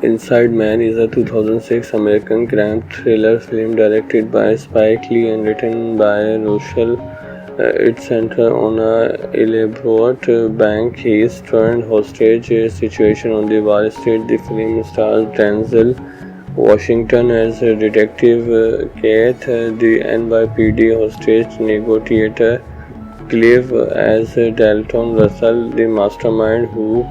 Inside Man is a 2006 American crime thriller film directed by Spike Lee and written by Russell. It centers on a elaborate bank heist turned hostage situation on the Wall Street. The film stars Denzel Washington as Detective Keith, the NYPD hostage negotiator, Clive as Dalton Russell, the mastermind who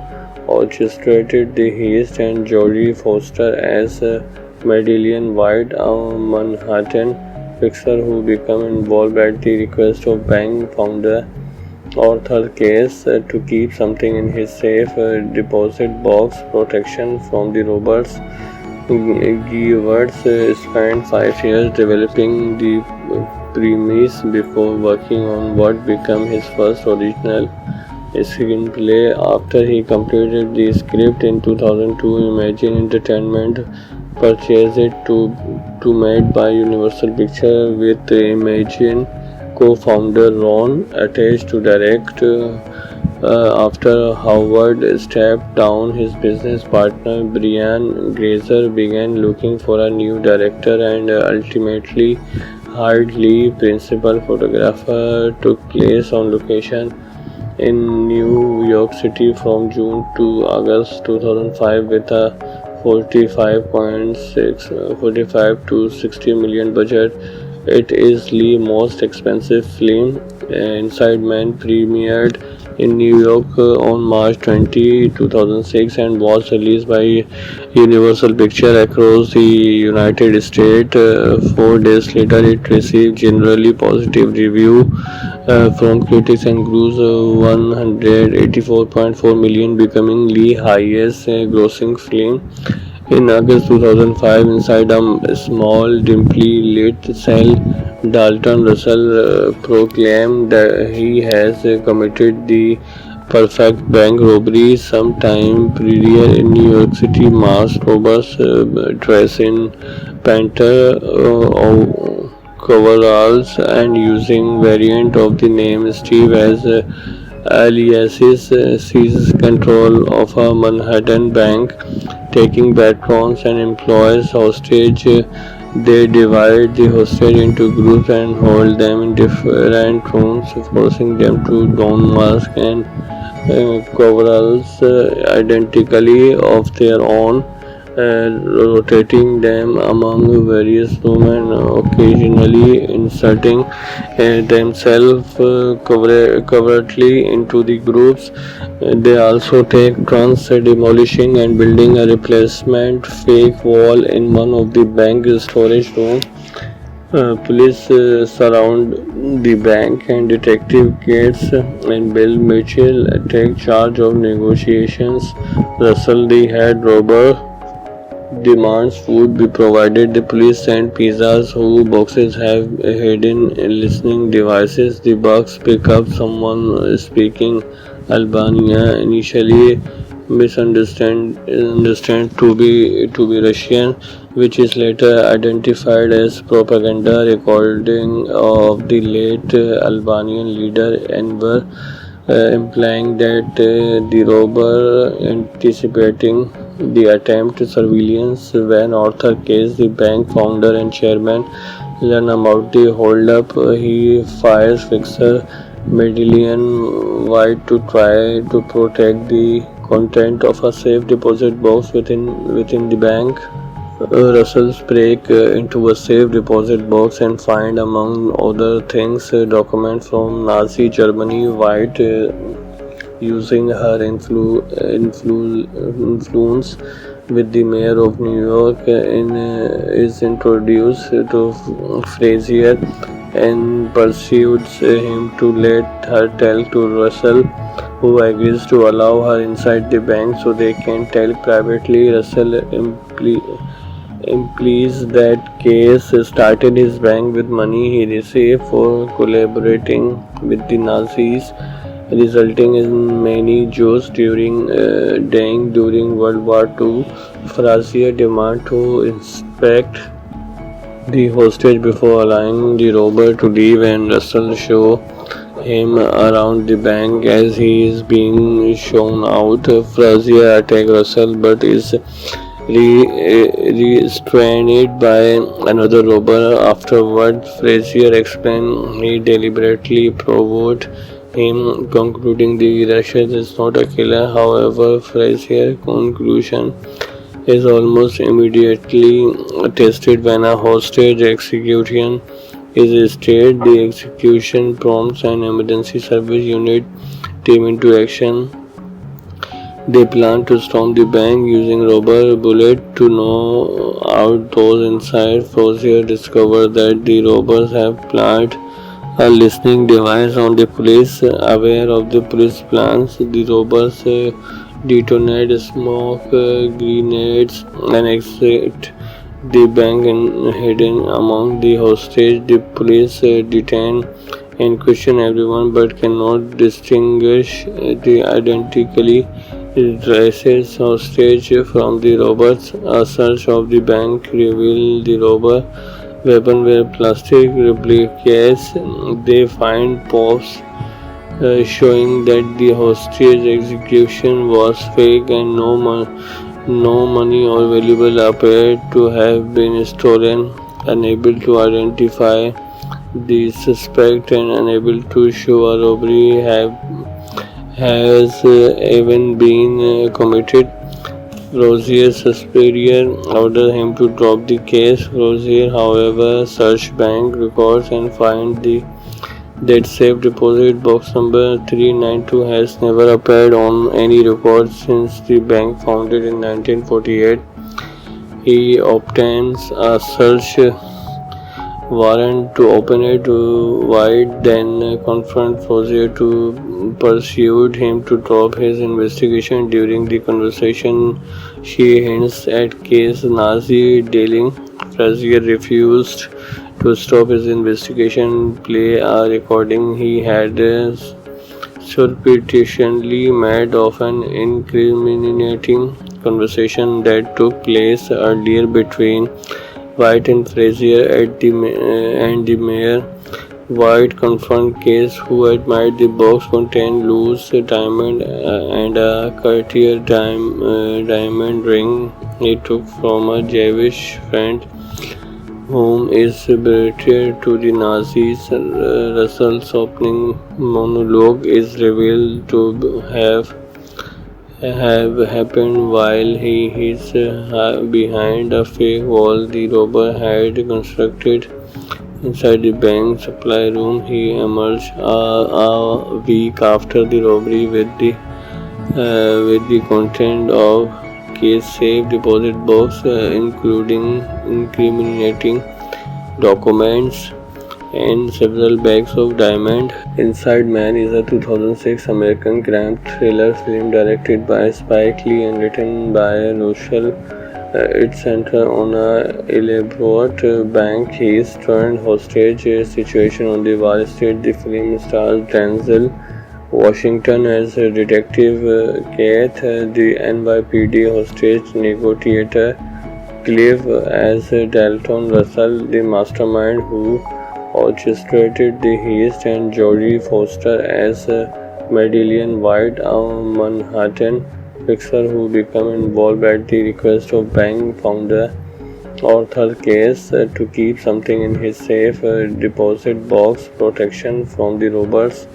orchestrated the heist, and Jodie Foster as Madeline White, a Manhattan fixer who became involved at the request of bank founder Arthur Case to keep something in his safe deposit box. Protection from the robbers. Gewirtz spent 5 years developing the premise before working on what became his first original screenplay. After he completed the script in 2002, Imagine Entertainment purchased it to made by Universal Pictures with Imagine co-founder Ron attached to direct. After Howard stepped down, his business partner Brian Grazer began looking for a new director and ultimately hired Lee. Principal photographer took place on location in New York City from June to August 2005 with a 45 to 60 million budget. It is Lee's most expensive film. Inside Man premiered in New York on March 20, 2006 and was released by Universal Pictures across the United States. 4 days later, it received generally positive reviews from critics and grossed 184.4 million, becoming Lee's highest grossing film. In August 2005, inside a small, dimly lit cell, Dalton Russell proclaimed that he has committed the perfect bank robbery. Sometime prior in New York City, masked robbers dressed in panther coveralls and using variant of the name Steve as aliases seizes control of a Manhattan bank, taking patrons and employees hostage. They divide the hostage into groups and hold them in different rooms, forcing them to don masks and coveralls identically of their own, rotating them among various rooms and occasionally inserting themselves covertly into the groups. They also take turns demolishing and building a replacement fake wall in one of the bank storage rooms. Police surround the bank and Detective Gates and Bill Mitchell take charge of negotiations. Russell, the head robber, demands food be provided. The police send pizzas whose boxes have hidden listening devices. The bugs pick up someone speaking Albania, initially misunderstand to be Russian, which is later identified as propaganda recording of the late Albanian leader Enver, implying that the robber anticipating the attempt surveillance. When Arthur Case, the bank founder and chairman, learn about the holdup, he fires fixer Madeline White to try to protect the content of a safe deposit box within the bank. Russell's break into a safe deposit box and find, among other things, documents from Nazi Germany. White, using her influence with the mayor of New York, is introduced to Frazier and pursues him to let her tell to Russell, who agrees to allow her inside the bank so they can talk privately. Russell implies that Case started his bank with money he received for collaborating with the Nazis, resulting in many Jews dying during World War II. Frazier demands to inspect the hostage before allowing the robber to leave, and Russell shows him around the bank as he is being shown out. Frazier attacks Russell but is restrained by another robber. Afterward, Frazier explained he deliberately provoked him, concluding the Russian is not a killer. However, Frazier's conclusion is almost immediately tested when a hostage execution is staged. The execution prompts an emergency service unit team into action. They plan to storm the bank using rubber bullets to knock out those inside. Frazier discovers that the robbers have planted a listening device on the police. Aware of the police plans, the robbers detonate smoke grenades and exit the bank and hidden among the hostage. The police detain and question everyone but cannot distinguish the identically dressed hostage from the robbers. A search of the bank revealed the robber weapon were plastic replicas. They find proofs showing that the hostage execution was fake and no money or valuable appeared to have been stolen. Unable to identify the suspect and unable to show a robbery has even been committed. Rozier's superior ordered him to drop the case. Rozier, however, searched bank records and found that safe deposit box number 392 has never appeared on any record since the bank founded in 1948. He obtains a search warrant to open it wide, then confront Rozier to pursued him to drop his investigation. During the conversation, she hints at case Nazi dealing. Frazier refused to stop his investigation. Play a recording he had surreptitiously made of an incriminating conversation that took place earlier between White and Frazier and the mayor. White confronted Case, who admitted the box contained loose diamond and a Cartier diamond ring he took from a Jewish friend whom is betrayed to the Nazis. Russell's opening monologue is revealed to have happened while he is behind a fake wall the robber had constructed inside the bank supply room. He emerged a week after the robbery with the content of Case safe deposit box, including incriminating documents and several bags of diamond. Inside Man is a 2006 American crime thriller film directed by Spike Lee and written by Rochelle. It centers on a elaborate bank heist turned hostage situation on the Wall Street. The film stars Denzel Washington as Detective Keith, the NYPD hostage negotiator, Clive as Dalton Russell, the mastermind who orchestrated the heist, and Jodie Foster as Madeleine White, a Manhattan fixer who became involved at the request of bank founder Arthur Case to keep something in his safe deposit box. Protection from the robbers.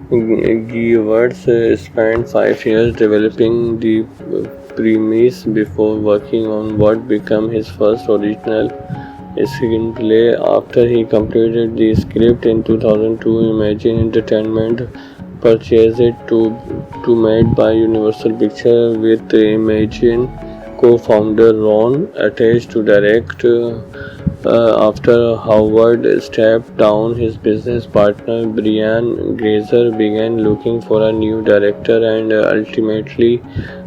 Gewirtz spent 5 years developing the premise before working on what became his first original screenplay. After he completed the script in 2002, Imagine Entertainment purchased it to made by Universal Pictures with Imagine co-founder Ron attached to direct. After Howard stepped down, his business partner Brian Grazer began looking for a new director and ultimately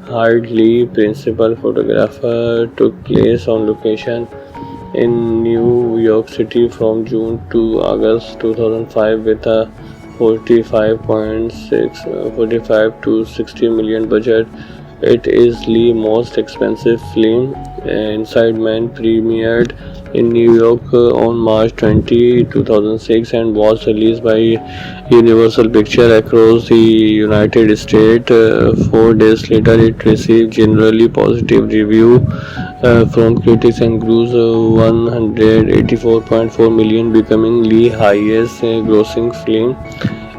hired Lee. Principal photographer took place on location in New York City from June to August 2005 with a 45 to 60 million budget. It is Lee's most expensive film. Inside Man premiered in New York on March 20, 2006 and was released by Universal Pictures across the United States. 4 days later, it received generally positive review from critics and grossed 184.4 million, becoming Lee's highest grossing film.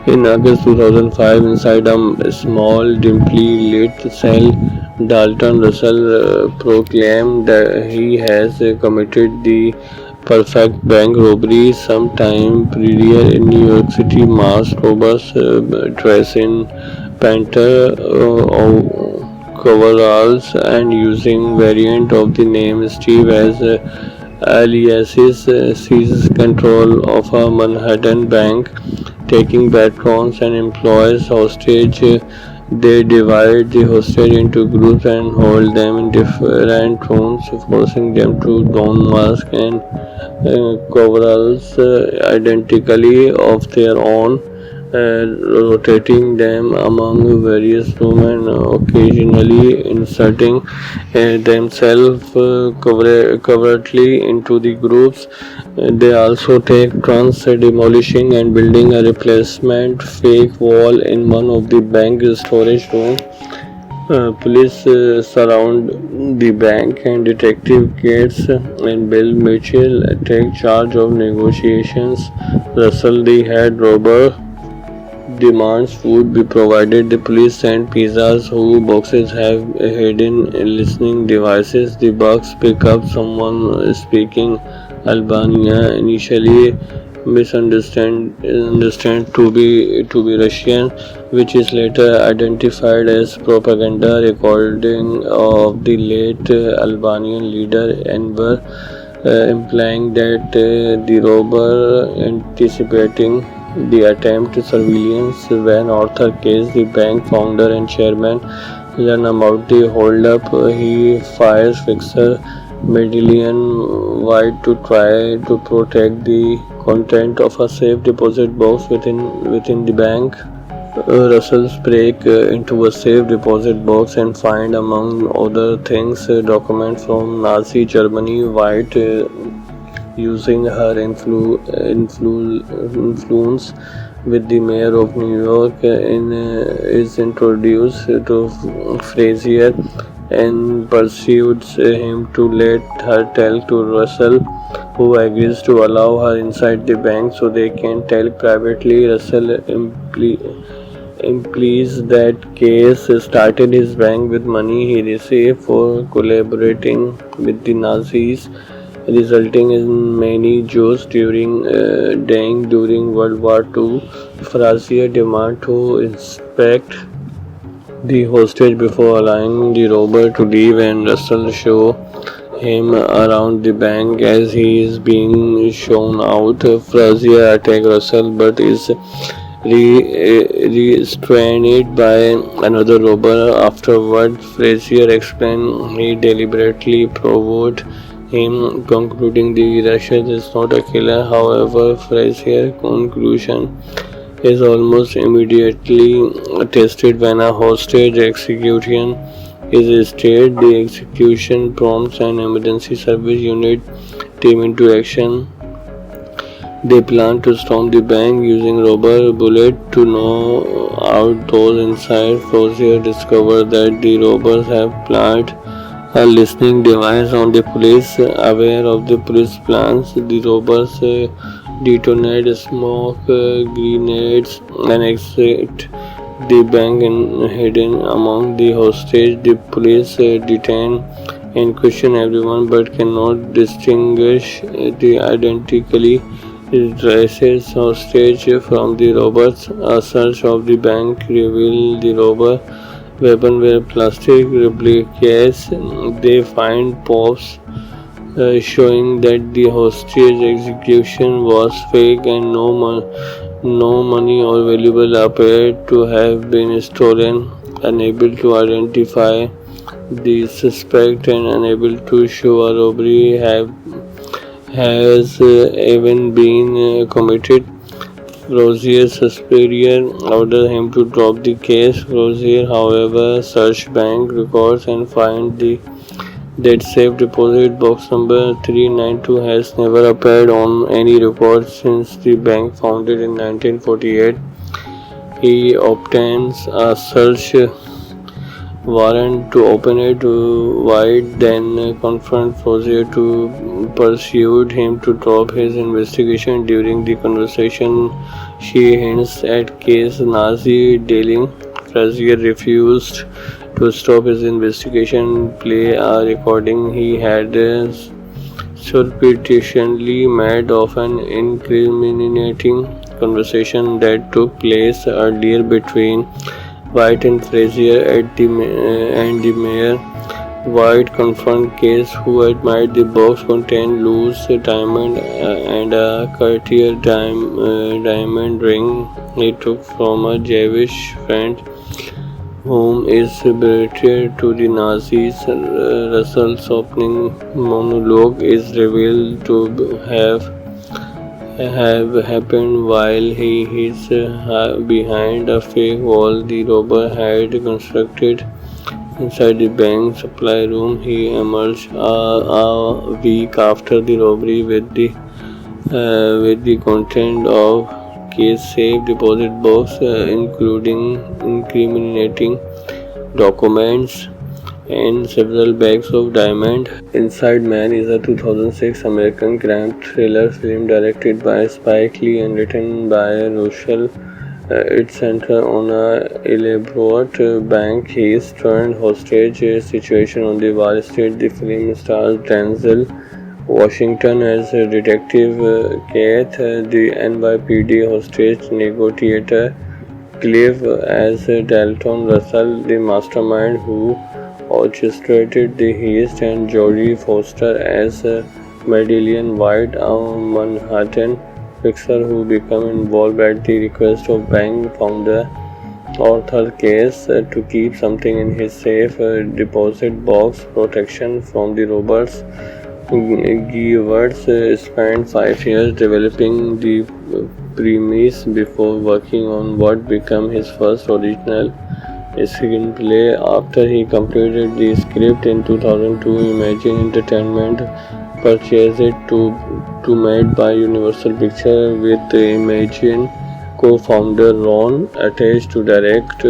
In August 2005, inside a small, dimly lit cell, Dalton Russell proclaimed that he has committed the perfect bank robbery. Sometime prior in New York City, masked robbers dressed in panther coveralls and using variant of the name Steve as aliases seizes control of a Manhattan bank, taking patrons and employees hostage. They divide the hostage into groups and hold them in different rooms, forcing them to don masks and coveralls identically of their own, rotating them among various rooms and occasionally inserting themselves covertly into the groups. They also take turns demolishing and building a replacement fake wall in one of the bank storage rooms. Police surround the bank and Detective Gates and Bill Mitchell take charge of negotiations. Russell, the head robber, demands food be provided. The police send pizzas whose boxes have hidden listening devices. The bugs pick up someone speaking Albania, initially misunderstand to be Russian, which is later identified as propaganda recording of the late Albanian leader Enver, implying that the robber anticipating the attempt surveillance. When Arthur Case, the bank founder and chairman, learn about the holdup, he fires Fixer Medallion White to try to protect the content of a safe deposit box within the bank. Russell's break into a safe deposit box and find, among other things, documents from Nazi Germany. White, using her influence with the mayor of New York, is introduced to Frazier and persuades him to let her tell to Russell, who agrees to allow her inside the bank so they can talk privately. Russell implies that Case started his bank with money he received for collaborating with the Nazis, resulting in many Jews dying during World War II. Frazier demands to inspect the hostage before allowing the robber to leave, and Russell shows him around the bank. As he is being shown out, Frazier attacks Russell but is restrained by another robber. Afterward, Frazier explains he deliberately provoked him, concluding the Russian is not a killer. However, Frazier's conclusion is almost immediately tested when a hostage execution is staged. The execution prompts an emergency service unit team into action. They plan to storm the bank using rubber bullets to knock out those inside. Frazier discovers that the robbers have planted a listening device on the police. Aware of the police plans, the robbers detonate smoke grenades and exit the bank and hidden among the hostage. The police detain and question everyone but cannot distinguish the identically dressed hostage from the robbers. A search of the bank reveals the robber weapon were plastic replicas. They find proofs showing that the hostage execution was fake and no money or valuable appeared to have been stolen. Unable to identify the suspect and unable to show a robbery has even been committed, Rozier's superior ordered him to drop the case. Rozier, however, searched bank records and found that safe deposit box number 392 has never appeared on any record since the bank founded in 1948. He obtains a search warrant to open it. White then confronted Rozier to pursued him to drop his investigation. During the conversation, she hints at case Nazi dealing. Frazier refused to stop his investigation. Play a recording he had surreptitiously made of an incriminating conversation that took place earlier between White and Frazier and the mayor. White confronted Case, who admitted the box contained loose diamond and a Cartier diamond ring he took from a Jewish friend whom is buried to the Nazis. Russell's opening monologue is revealed to have happened while he is behind a fake wall the robber had constructed inside the bank supply room. He emerged a week after the robbery with the content of Case safe deposit box, including incriminating documents and several bags of diamond. Inside Man is a 2006 American crime thriller film directed by Spike Lee and written by Rochelle. It centers on a elaborate bank heist turned hostage situation on the Wall Street. The film stars Denzel Washington as Detective Keith, the NYPD hostage negotiator, Cliff as Dalton Russell, the mastermind who orchestrated the heist, and Jodie Foster as Madeline White, a Manhattan fixer who became involved at the request of bank founder Arthur Case to keep something in his safe deposit box. Protection from the robbers. Gewirtz spent 5 years developing the premise before working on what became his first original screenplay. After he completed the script in 2002, Imagine Entertainment purchased it to made by Universal Pictures with Imagine co-founder Ron attached to direct.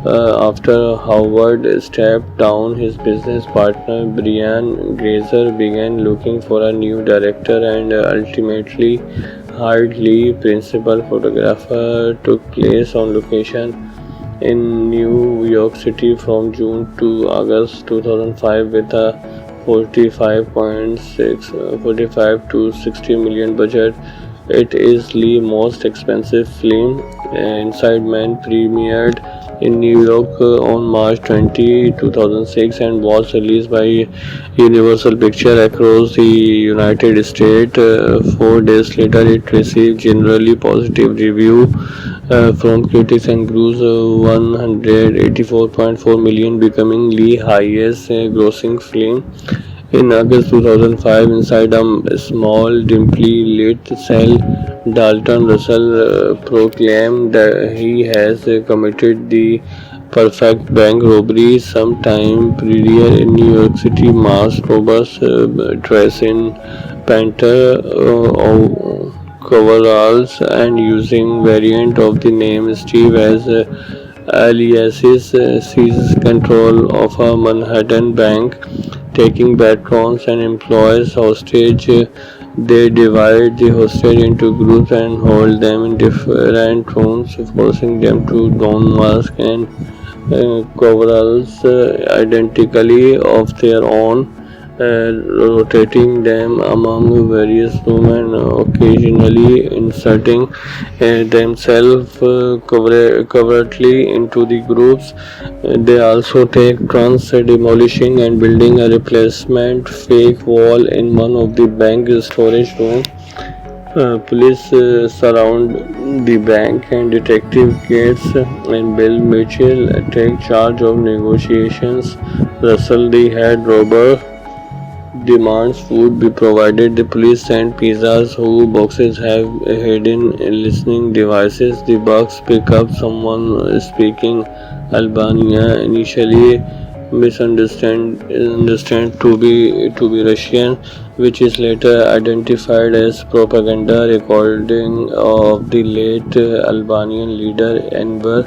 After Howard stepped down, his business partner Brian Grazer began looking for a new director and ultimately hired Lee. Principal photographer took place on location in New York City from June to August 2005 with a 45 to 60 million budget. It is Lee's most expensive film. Inside Man premiered in New York on March 20, 2006 and was released by Universal Pictures across the United States. 4 days later, it received generally positive reviews from critics and grossed 184.4 million, becoming Lee's highest grossing film. In August 2005, inside a small, dimly lit cell, Dalton Russell proclaimed that he has committed the perfect bank robbery. Sometime prior in New York City, masked robbers dressed in panther coveralls and using variant of the name Steve as aliases seized control of a Manhattan bank, taking patrons and employees hostage. They divide the hostage into groups and hold them in different rooms, forcing them to don masks and coveralls identically of their own, rotating them among various rooms and occasionally inserting themselves covertly into the groups. They also take turns demolishing and building a replacement fake wall in one of the bank storage rooms. Police surround the bank and Detective Gates and Bill Mitchell take charge of negotiations. Russell, the head robber, demands food be provided. The police send pizzas whose boxes have hidden listening devices. The bugs pick up someone speaking Albania, initially misunderstand to be Russian, which is later identified as propaganda. Recording of the late Albanian leader Enver,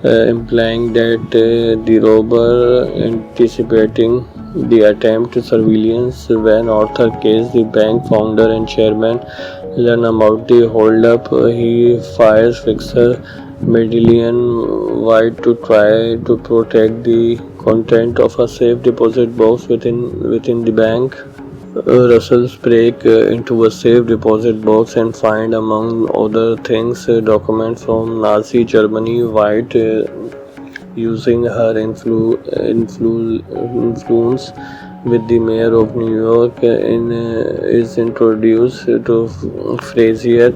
implying that the robber anticipating the attempt to surveillance. When Arthur Case, the bank founder and chairman, learn about the holdup, he fires Fixer Medallion White to try to protect the content of a safe deposit box within the bank. Russell's break into a safe deposit box and find, among other things, documents from Nazi Germany. White, using her influence with the mayor of New York, is introduced to Frazier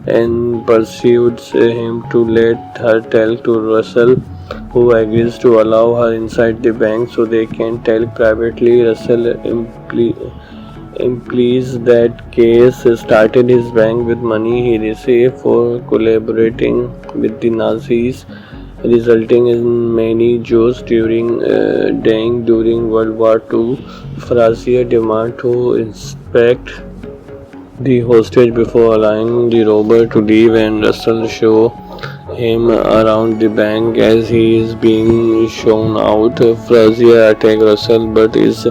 and persuades him to let her tell to Russell, who agrees to allow her inside the bank so they can talk privately. Russell implies that Case started his bank with money he received for collaborating with the Nazis, resulting in many Jews dying during World War II. Frazier demands to inspect the hostage before allowing the robber to leave, and Russell shows him around the bank as he is being shown out. Frazier attacks Russell but is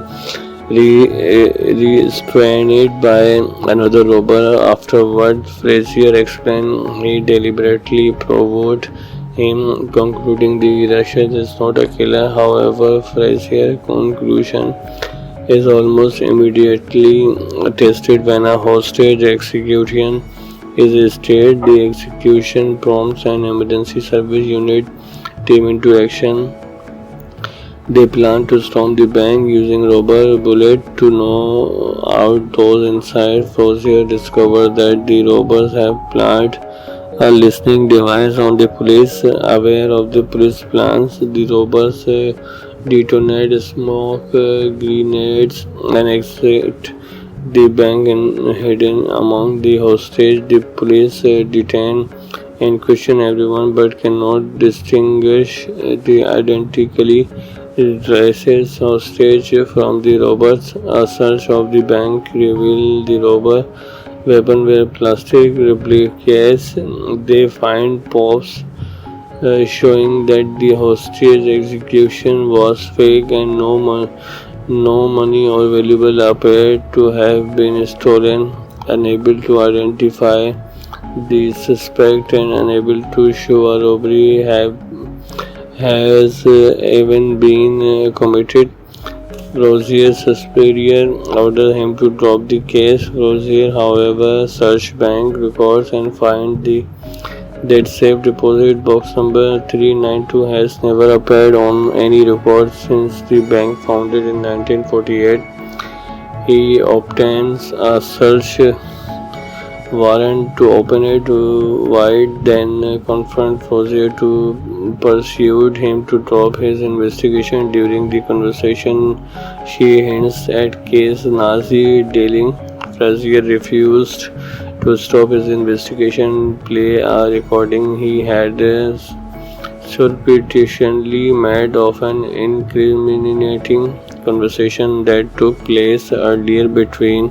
restrained by another robber. Afterward, Frazier explains he deliberately provoked him, concluding the Russian is not a killer. However, Frazier's conclusion is almost immediately tested when a hostage execution is staged. The execution prompts an emergency service unit team into action. They plan to storm the bank using rubber bullets to knock out those inside. Frazier discovers that the robbers have planted a listening device on the police. Aware of the police plans, the robbers detonate smoke grenades and exit the bank and hidden among the hostage. The police detain and question everyone but cannot distinguish the identically dressed hostage from the robbers. A search of the bank reveals the robber weapon were plastic replicas. They find proofs showing that the hostage execution was fake and no money or valuable appeared to have been stolen. Unable to identify the suspect and unable to show a robbery has even been committed, Frazier's superior ordered him to drop the case. Frazier, however, searched bank records and found that safe deposit box number 392 has never appeared on any record since the bank founded in 1948. He obtains a search warrant to open it. White then confronted Frazier to persuade him to drop his investigation. During the conversation, she hints at Case Nazi dealing. Frazier refused to stop his investigation. Play a recording he had surreptitiously made of an incriminating conversation that took place earlier between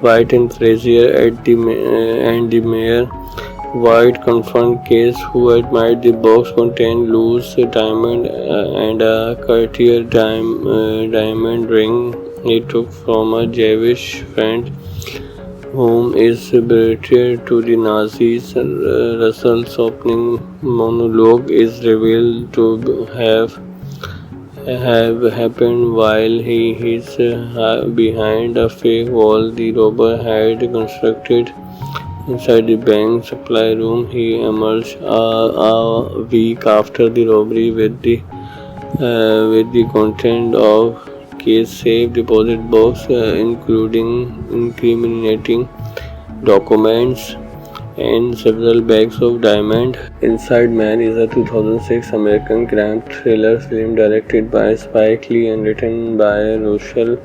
White and Frazier and the mayor. White confronted Case, who admitted the box contained loose diamond and a Cartier diamond ring he took from a Jewish friend whom is betrayed to the Nazis. Russell's opening monologue is revealed to have happened while he is behind a fake wall the robber had constructed inside the bank supply room. He emerged a week after the robbery with the content of Case safe deposit box, including incriminating documents and several bags of diamond. Inside Man is a 2006 American crime thriller film directed by Spike Lee and written by Rochelle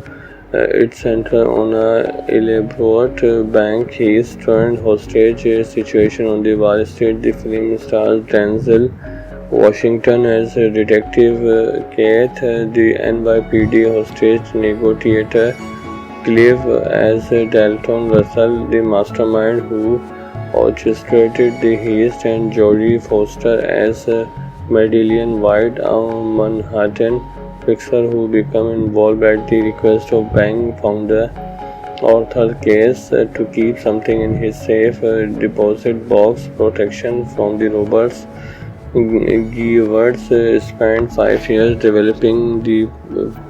its center on a elaborate bank heist turned hostage situation on the Wall Street. The film stars Denzel Washington as Detective Keith, the NYPD hostage negotiator, Clive as Dalton Russell, the mastermind who orchestrated the heist, and Jodie Foster as Madeline White, a Manhattan fixer who became involved at the request of bank founder Arthur Case to keep something in his safe deposit box. Protection from the robbers. Gewirtz spent 5 years developing the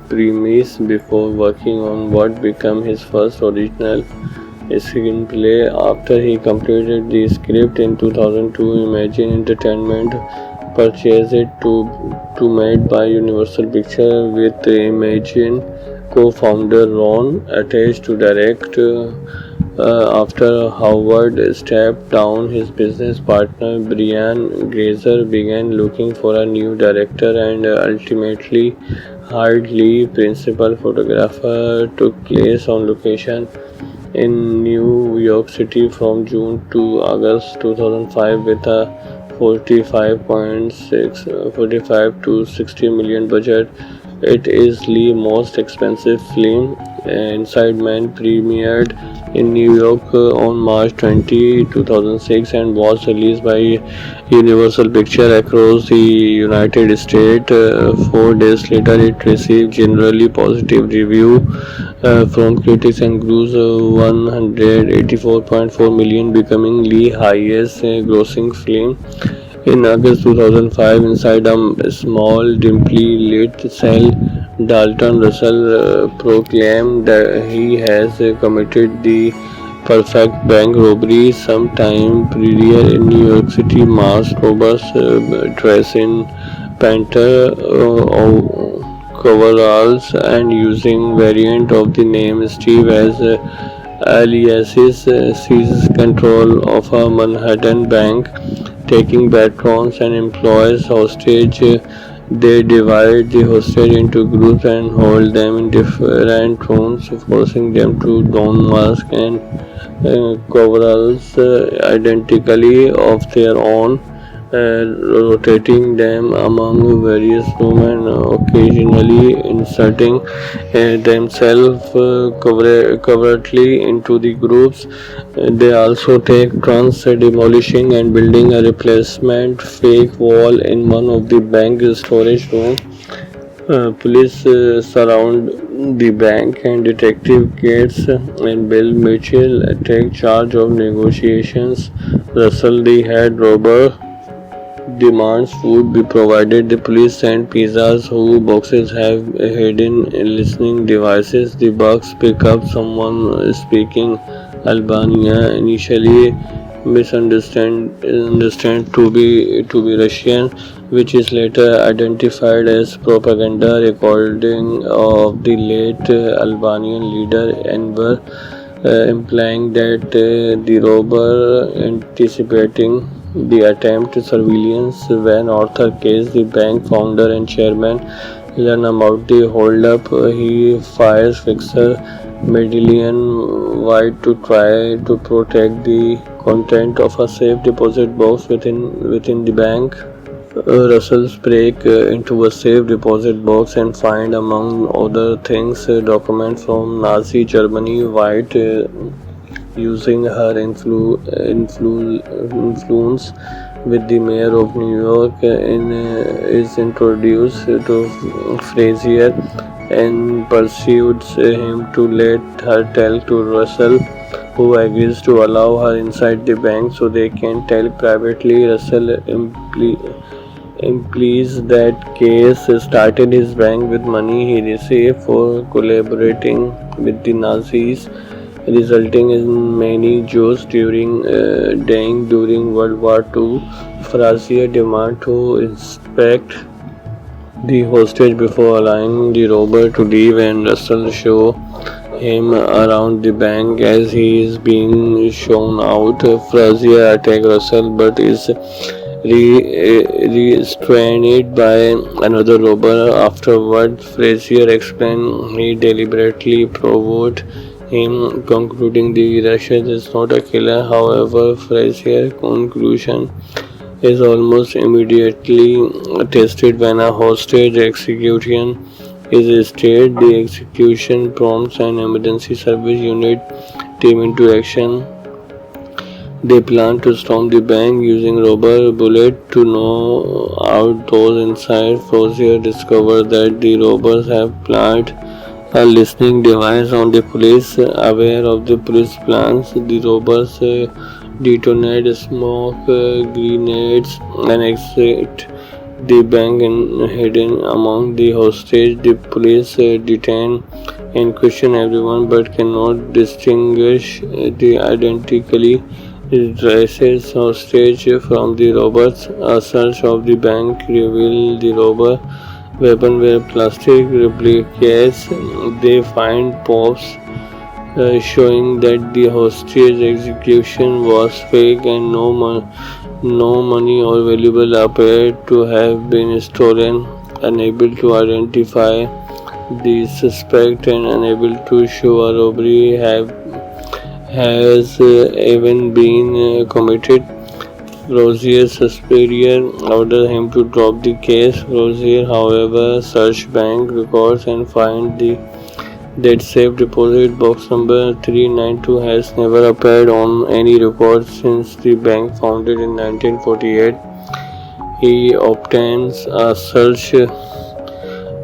premise before working on what became his first original screenplay. After he completed the script in 2002, Imagine Entertainment purchased it to made by Universal Pictures with Imagine co-founder Ron attached to direct. After Howard stepped down, his business partner Brian Grazer began looking for a new director and ultimately hired Lee. Principal photographer took place on location in New York City from June to August 2005 with a 45 to 60 million budget. It is Lee's most expensive film. Inside Man premiered in New York on March 20, 2006 and was released by Universal Pictures across the United States. 4 days later, it received generally positive review from critics and grossed 184.4 million, becoming Lee's highest grossing film. In August 2005, inside a small, dimly lit cell, Dalton Russell proclaimed that he has committed the perfect bank robbery. Sometime prior in New York City, masked robbers dressed in panther coveralls and using variant of the name Steve as aliases seizes control of a Manhattan bank, taking patrons and employees hostage. They divide the hostage into groups and hold them in different rooms, forcing them to don masks and coveralls identically of their own, rotating them among various rooms and occasionally inserting themselves covertly into the groups. They also take turns demolishing and building a replacement fake wall in one of the bank's storage rooms. Police surround the bank and Detective Gates and Bill Mitchell take charge of negotiations. Russell, the head robber, demands food be provided. The police send pizzas whose boxes have hidden listening devices. The bugs pick up someone speaking Albania, initially misunderstand to be Russian, which is later identified as propaganda recording of the late Albanian leader Enver, implying that the robber anticipating the attempt surveillance. When Arthur Case, the bank founder and chairman, learn about the holdup, he fires fixer Madeline White to try to protect the content of a safe deposit box within the bank. Russell's break into a safe deposit box and find, among other things, documents from Nazi Germany. White, using her influence with the mayor of New York, is introduced to Frazier and persuades him to let her tell to Russell, who agrees to allow her inside the bank so they can tell privately. Russell implies that Case started his bank with money he received for collaborating with the Nazis, resulting in many Jews dying during World War II. Frazier demands to inspect the hostage before allowing the robber to leave, and Russell shows him around the bank. As he is being shown out, Frazier attacks Russell but is restrained by another robber. Afterward, Frazier explained he deliberately provoked him, concluding the Russian is not a killer. However, Frazier's conclusion is almost immediately tested when a hostage execution is staged. The execution prompts an emergency service unit team into action. They plan to storm the bank using rubber bullets to knock out those inside. Frazier discovers that the robbers have planted a listening device on the police. Aware of the police plans, the robbers detonate smoke grenades and exit the bank and hidden among the hostage. The police detain and question everyone but cannot distinguish the identically dressed hostage from the robbers. A search of the bank revealed the robber weapon were plastic replicas. They find proofs showing that the hostage execution was fake and no money or valuable appeared to have been stolen. Unable to identify the suspect and unable to show a robbery has even been committed. Rozier's superior ordered him to drop the case. Rozier, however, searched bank records and found that safe deposit box number 392 has never appeared on any record since the bank founded in 1948. He obtains a search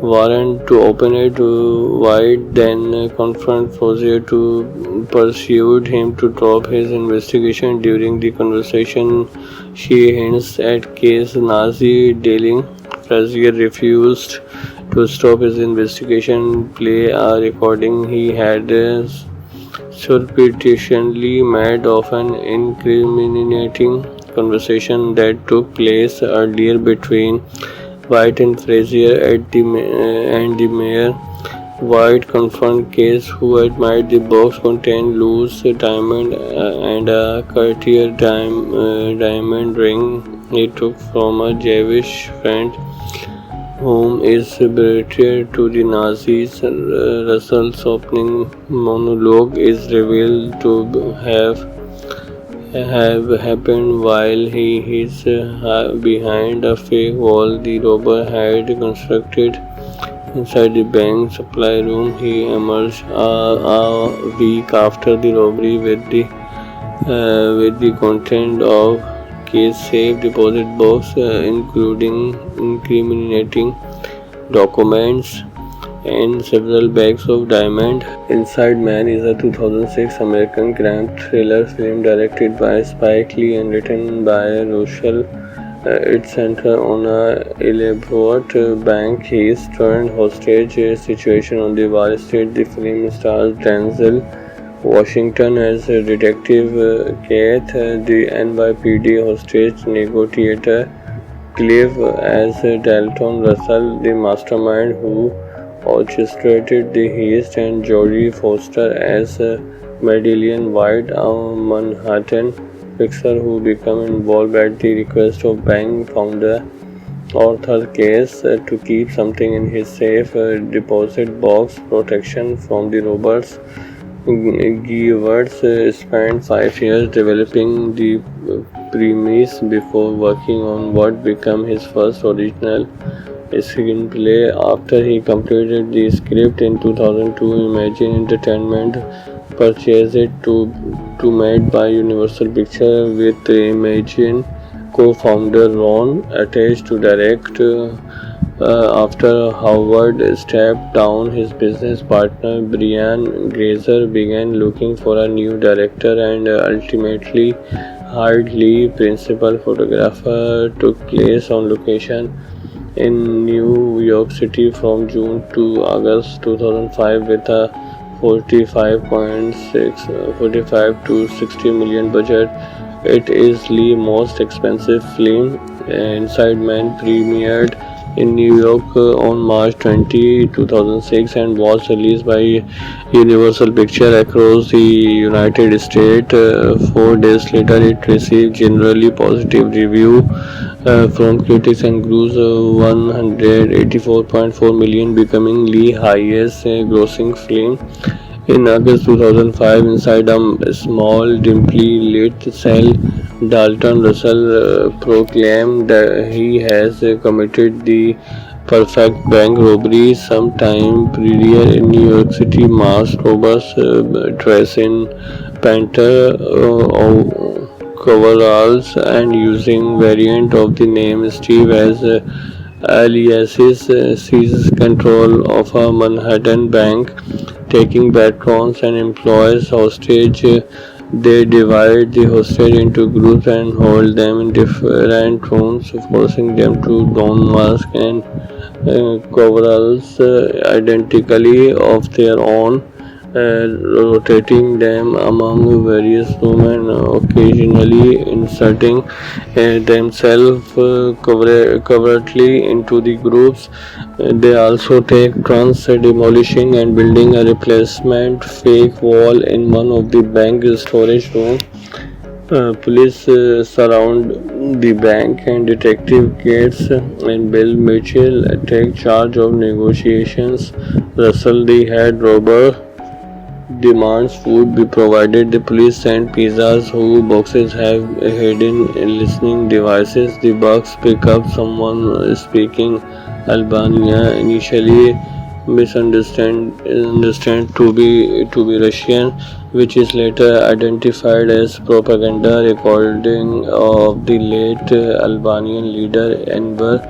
warrant to open it wide, then confront Frazier to pursued him to drop his investigation. During the conversation, she hints at case Nazi dealing. Frazier refused to stop his investigation. Play a recording he had surreptitiously made of an incriminating conversation that took place earlier between White and Frazier and the mayor. White confronted Case, who admitted the box contained loose diamond and a Cartier diamond ring he took from a Jewish friend whom is betrayed to the Nazis. Russell's opening monologue is revealed to have happened while he is behind a fake wall the robber had constructed inside the bank supply room. He emerged a week after the robbery with the content of Case safe deposit box, including incriminating documents and several bags of diamond. Inside Man is a 2006 American crime thriller film directed by Spike Lee and written by Rochelle. It centers on a elaborate bank heist turned hostage situation on the Wall Street. The film stars Denzel Washington as Detective Keith, the NYPD hostage negotiator, Clive as Dalton Russell, the mastermind who orchestrated the heist, and Jodie Foster as Madeleine White, a Manhattan fixer who became involved at the request of bank founder Arthur Case to keep something in his safe deposit box. Protection from the robbers. Gewirtz spent 5 years developing the premise before working on what became his first original screenplay. After he completed the script in 2002, Imagine Entertainment purchased it to made by Universal Pictures with Imagine co-founder Ron attached to direct. After Howard stepped down, his business partner Brian Grazer began looking for a new director and ultimately hired Lee. Principal photographer took place on location in New York City from June to August 2005 with a 45 to 60 million budget. It is Lee's most expensive film. Inside Man premiered in New York on March 20, 2006 and was released by Universal Pictures across the United States. 4 days later, it received generally positive review from critics and grossed 184.4 million, becoming Lee's highest grossing film. In August 2005, inside a small, dimly lit cell, Dalton Russell proclaimed that he has committed the perfect bank robbery. Sometime prior in New York City, masked robbers dressed in panther coveralls and using variant of the name Steve as aliases seized control of a Manhattan bank, taking patrons and employees hostage. They divide the hostage into groups and hold them in different rooms, forcing them to don masks and coveralls identically of their own, rotating them among various rooms and occasionally inserting themselves covertly into the groups. They also take turns demolishing and building a replacement fake wall in one of the bank storage rooms. Police surround the bank and Detective Gates and Bill Mitchell take charge of negotiations. Russell, the head robber, demands food be provided. The police send pizzas whose boxes have hidden listening devices. The bugs pick up someone speaking Albania, initially misunderstand to be Russian, which is later identified as propaganda recording of the late Albanian leader Enver,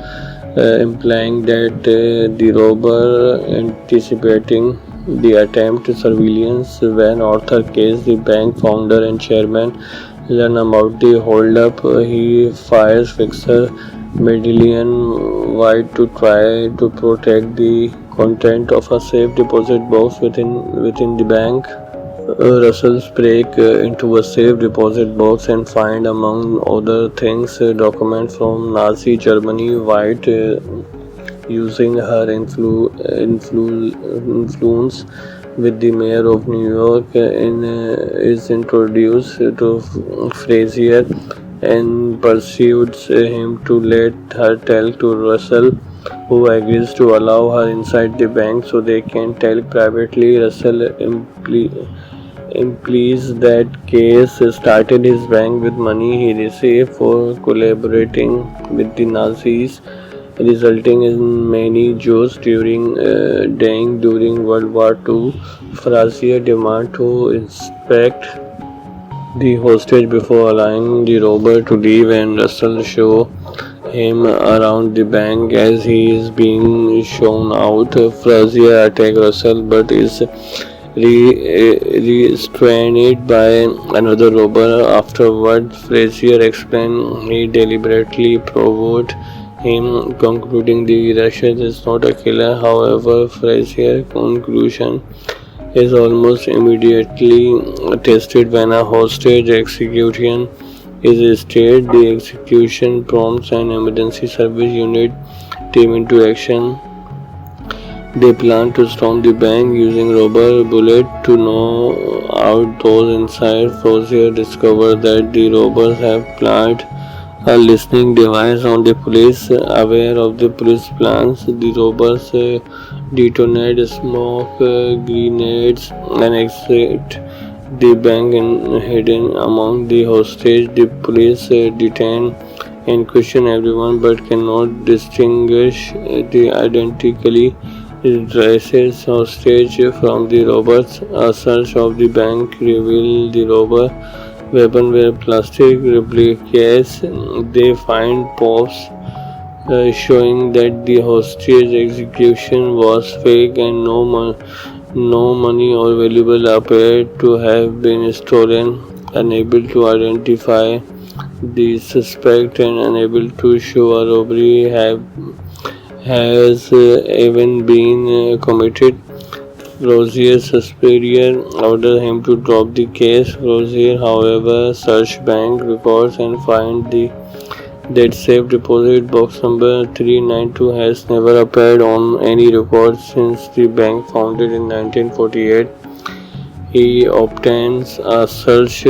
implying that the robber anticipating the attempt surveillance. When Arthur Case, the bank founder and chairman, learn about the holdup, he fires Fixer Medallion White to try to protect the content of a safe deposit box within the bank. Russell's break into a safe deposit box and find, among other things, documents from Nazi Germany. White, using her influence with the mayor of New York, is introduced to Frazier and persuades him to let her tell to Russell, who agrees to allow her inside the bank so they can talk privately. Russell implies that Case started his bank with money he received for collaborating with the Nazis, resulting in many Jews dying during World War II. Frazier demands to inspect the hostage before allowing the robber to leave, and Russell shows him around the bank as he is being shown out. Frazier attacks Russell but is restrained by another robber. Afterward, Frazier explains he deliberately provoked him, concluding the Russian is not a killer. However, Frazier's conclusion is almost immediately tested when a hostage execution is staged. The execution prompts an emergency service unit team into action. They plan to storm the bank using rubber bullets to knock out those inside. Frazier discovers that the robbers have planted a listening device on the police. Aware of the police plans, the robbers detonate smoke grenades and exit the bank and hidden among the hostage. The police detain and question everyone but cannot distinguish the identically dressed hostage from the robbers. A search of the bank reveals the robber weapons were plastic replicas. They find proofs showing that the hostage execution was fake and no money or valuable appeared to have been stolen. Unable to identify the suspect and unable to show a robbery has even been committed, Frazier's superior ordered him to drop the case. Frazier, however, searched bank records and find the That safe deposit box number 392 has never appeared on any record since the bank founded in 1948. He obtains a search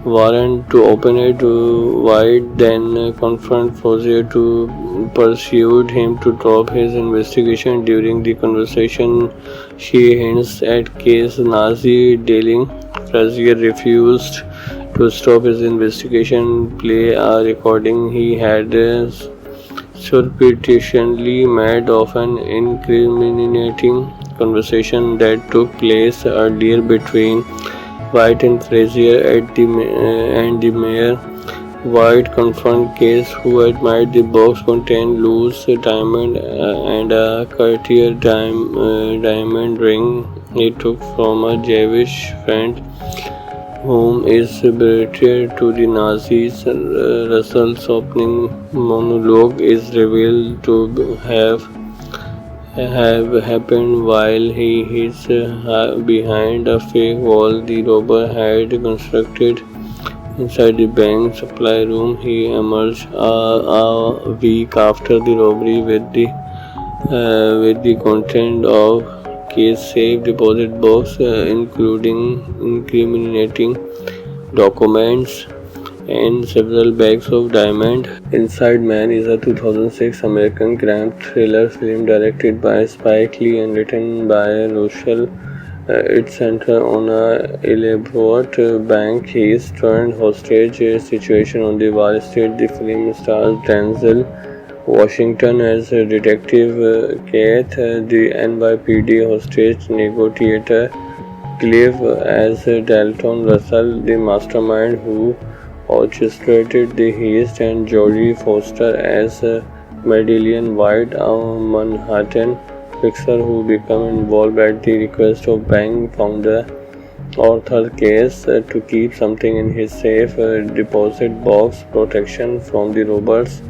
warrant to open it. White then confront Fauzier to pursued him to drop his investigation. During the conversation, she hints at case Nazi dealing. Fauzier refused to stop his investigation. Play a recording he had surreptitiously made of an incriminating conversation that took place earlier between White and Frazier and the mayor. White confronted Case, who admitted the box contained loose diamond and a Cartier diamond ring he took from a Jewish friend whom is betrayed to the Nazis. Russell's opening monologue is revealed to have happened while he is behind a fake wall the robber had constructed inside the bank supply room. He emerged a week after the robbery with the content of Case safe deposit box, including incriminating documents and several bags of diamond. Inside Man is a 2006 American crime thriller film directed by Spike Lee and written by Rochelle. It centers on a elaborate bank heist turned hostage situation on the Wall Street. The film stars Denzel Washington as Detective Keith, the NYPD hostage negotiator, Cliff as Dalton Russell, the mastermind who orchestrated the heist, and Jodie Foster as Madeline White, a Manhattan fixer who became involved at the request of bank founder Arthur Case to keep something in his safe deposit box protection from the robbers.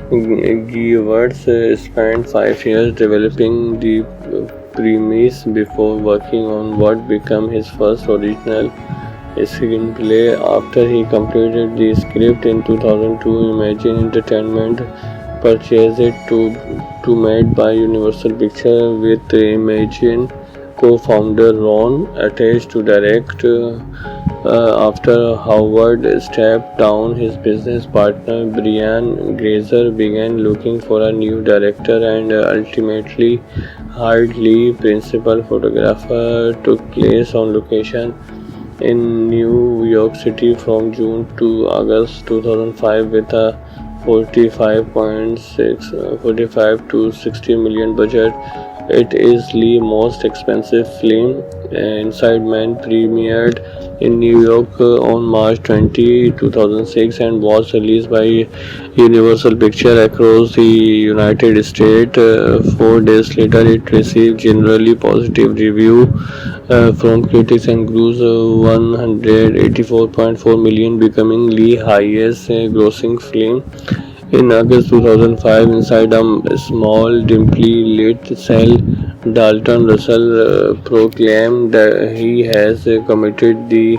Gewirtz spent 5 years developing the premise before working on what became his first original screenplay. After he completed the script in 2002, Imagine Entertainment purchased it to made by Universal Pictures with Imagine co-founder Ron attached to direct. After Howard stepped down, his business partner Brian Grazer began looking for a new director and ultimately hired Lee. Principal photographer took place on location in New York City from June to August 2005 with a 45 to 60 million budget. It is Lee's most expensive film. Inside Man premiered in New York on March 20, 2006 and was released by Universal Pictures across the United States. 4 days later, it received generally positive review from critics and grossed 184.4 million, becoming Lee's highest grossing film. In August 2005, inside a small, dimly lit cell, Dalton Russell proclaimed that he has committed the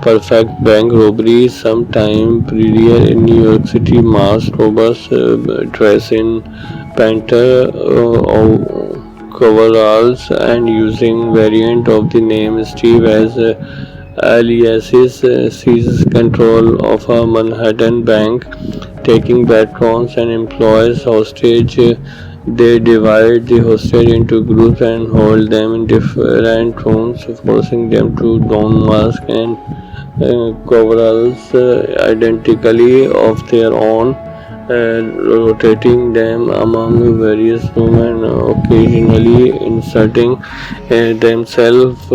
perfect bank robbery. Sometime prior in New York City, masked robbers dressed in Panther coveralls and using variant of the name Steve as aliases seized control of a Manhattan bank, taking patrons and employees hostage. They divide the hostage into groups and hold them in different rooms, forcing them to don masks and coveralls identically of their own, rotating them among various rooms and occasionally inserting themselves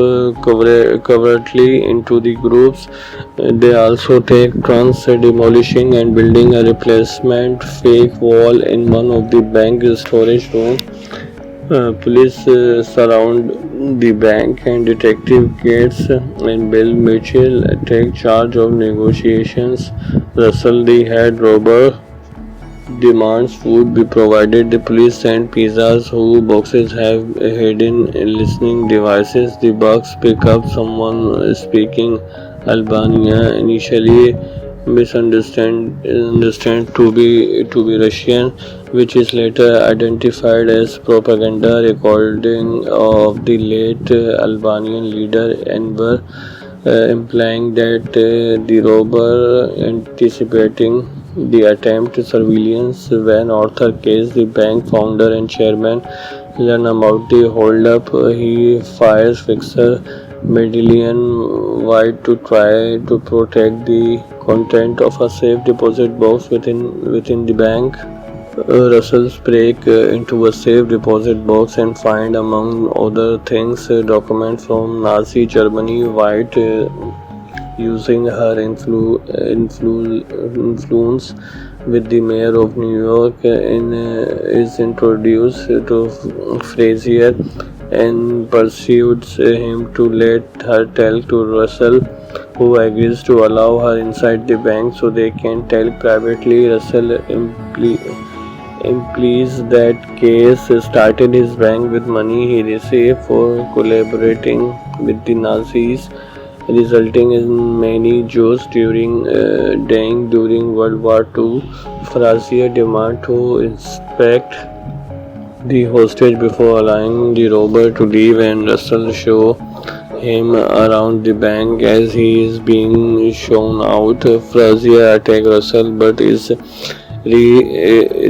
covertly into the groups. They also take turns demolishing and building a replacement fake wall in one of the bank storage rooms. Police surround the bank and Detective Gates and Bill Mitchell take charge of negotiations. Russell, the head robber, demands food be provided. The police send pizzas whose boxes have hidden listening devices. The bugs pick up someone speaking Albania. Initially, misunderstood to be Russian, which is later identified as propaganda. Recording of the late Albanian leader Enver, implying that the robber anticipating the attempt surveillance when Arthur Case, the bank founder and chairman, learn about the holdup. He fires Fixer Medallion White to try to protect the content of a safe deposit box within the bank. Russell's break into a safe deposit box and find, among other things, documents from Nazi Germany. White, using her influence with the mayor of New York, is introduced to Frazier and persuades him to let her tell to Russell, who agrees to allow her inside the bank so they can talk privately. Russell implies that Case started his bank with money he received for collaborating with the Nazis, resulting in many Jews dying during World War II. Frazier demands to inspect the hostage before allowing the robber to leave, and Russell shows him around the bank as he is being shown out. Frazier attacks Russell but is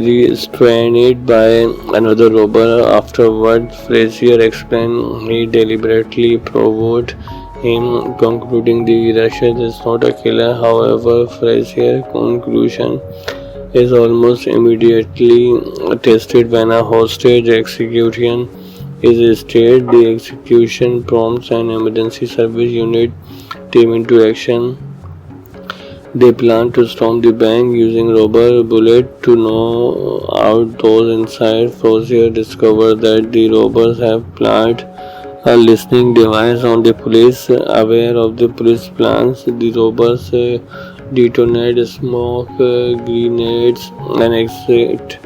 restrained by another robber. Afterward, Frazier explains he deliberately provoked him, concluding the Russian is not a killer. However, Frazier's conclusion is almost immediately tested when a hostage execution is staged. The execution prompts an emergency service unit team into action. They plan to storm the bank using rubber bullets to knock out those inside. Frazier discovers that the robbers have planted a listening device on the police. Aware of the police plans, the robbers detonate smoke grenades and exit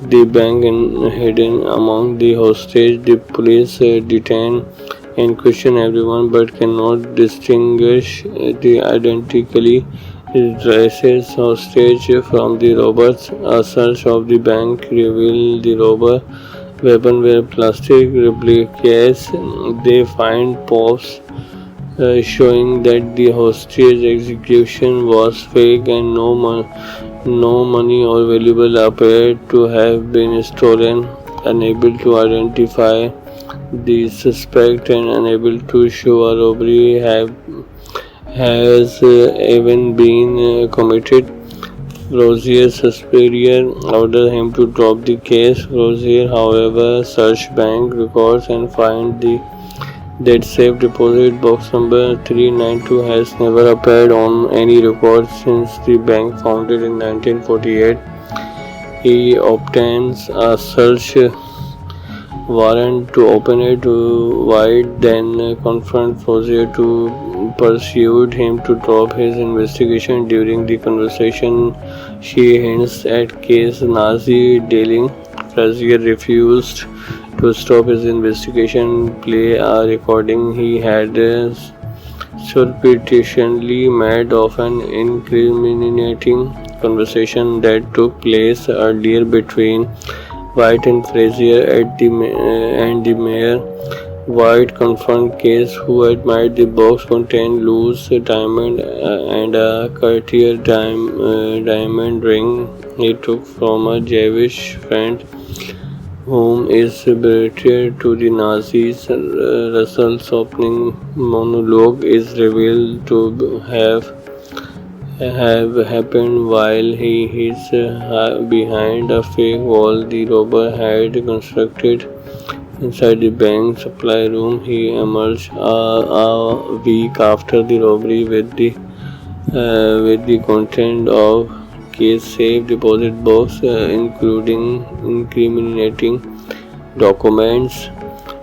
the bank and hidden among the hostage. The police detain and question everyone but cannot distinguish the identically dressed hostage from the robbers. A search of the bank reveals the robber weapon were plastic replicas. They find proofs showing that the hostage execution was fake and no money or valuable appeared to have been stolen. Unable to identify the suspect and unable to show a robbery has even been committed, Frazier's superior ordered him to drop the case. Frazier, however, searched bank records and found that safe deposit box number 392 has never appeared on any record since the bank founded in 1948. He obtains a search warrant to open it. White then confronted Frazier to persuade him to drop his investigation. During the conversation, she hints at Case Nazi dealing. Frazier refused to stop his investigation. Play a recording he had surreptitiously made of an incriminating conversation that took place earlier between White and Frazier and the mayor. White confronted Case, who admitted the box contained loose diamond and a Cartier diamond ring he took from a Jewish friend whom is betrayed to the Nazis. Russell's opening monologue is revealed to have happened while he is behind a fake wall the robber had constructed inside the bank supply room. He emerged a week after the robbery with the content of Case safe deposit box, including incriminating documents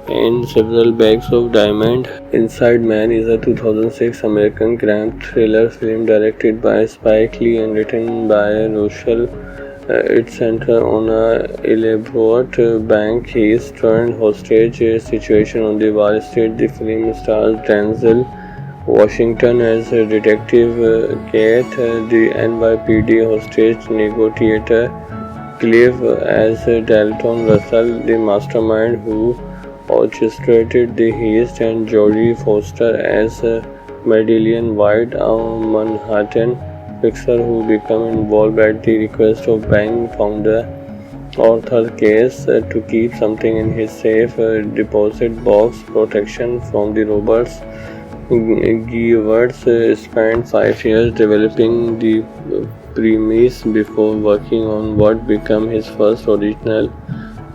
and several bags of diamond. Inside Man is a 2006 American crime thriller film directed by Spike Lee and written by Rochelle. It centers on a elaborate bank heist turned hostage situation on the Wall Street. The film stars Denzel Washington as Detective Kate, the NYPD hostage negotiator, Cliff as Dalton Russell, the mastermind who orchestrated the heist, and Jodie Foster as Madeline White, a Manhattan fixer who became involved at the request of bank founder Arthur Case to keep something in his safe deposit box. Protection from the robbers. Gewirtz spent 5 years developing the premise before working on what became his first original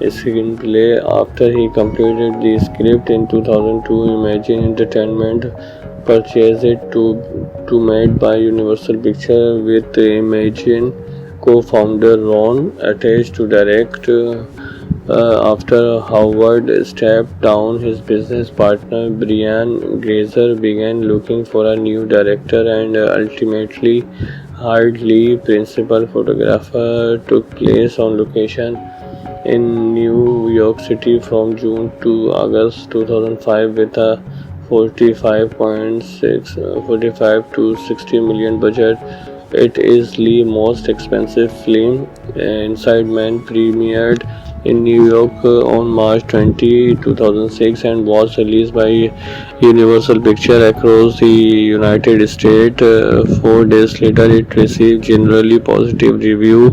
screenplay. After he completed the script in 2002, Imagine Entertainment purchased it to made by Universal Pictures with Imagine co-founder Ron attached to direct. After Howard stepped down, his business partner Brian Grazer began looking for a new director and ultimately hired Lee. Principal photographer took place on location in New York City from June to August 2005 with a 45 to 60 million budget. It is Lee's most expensive film. Inside Man premiered in New York on March 20, 2006 and was released by Universal Pictures across the United States. 4 days later, it received generally positive review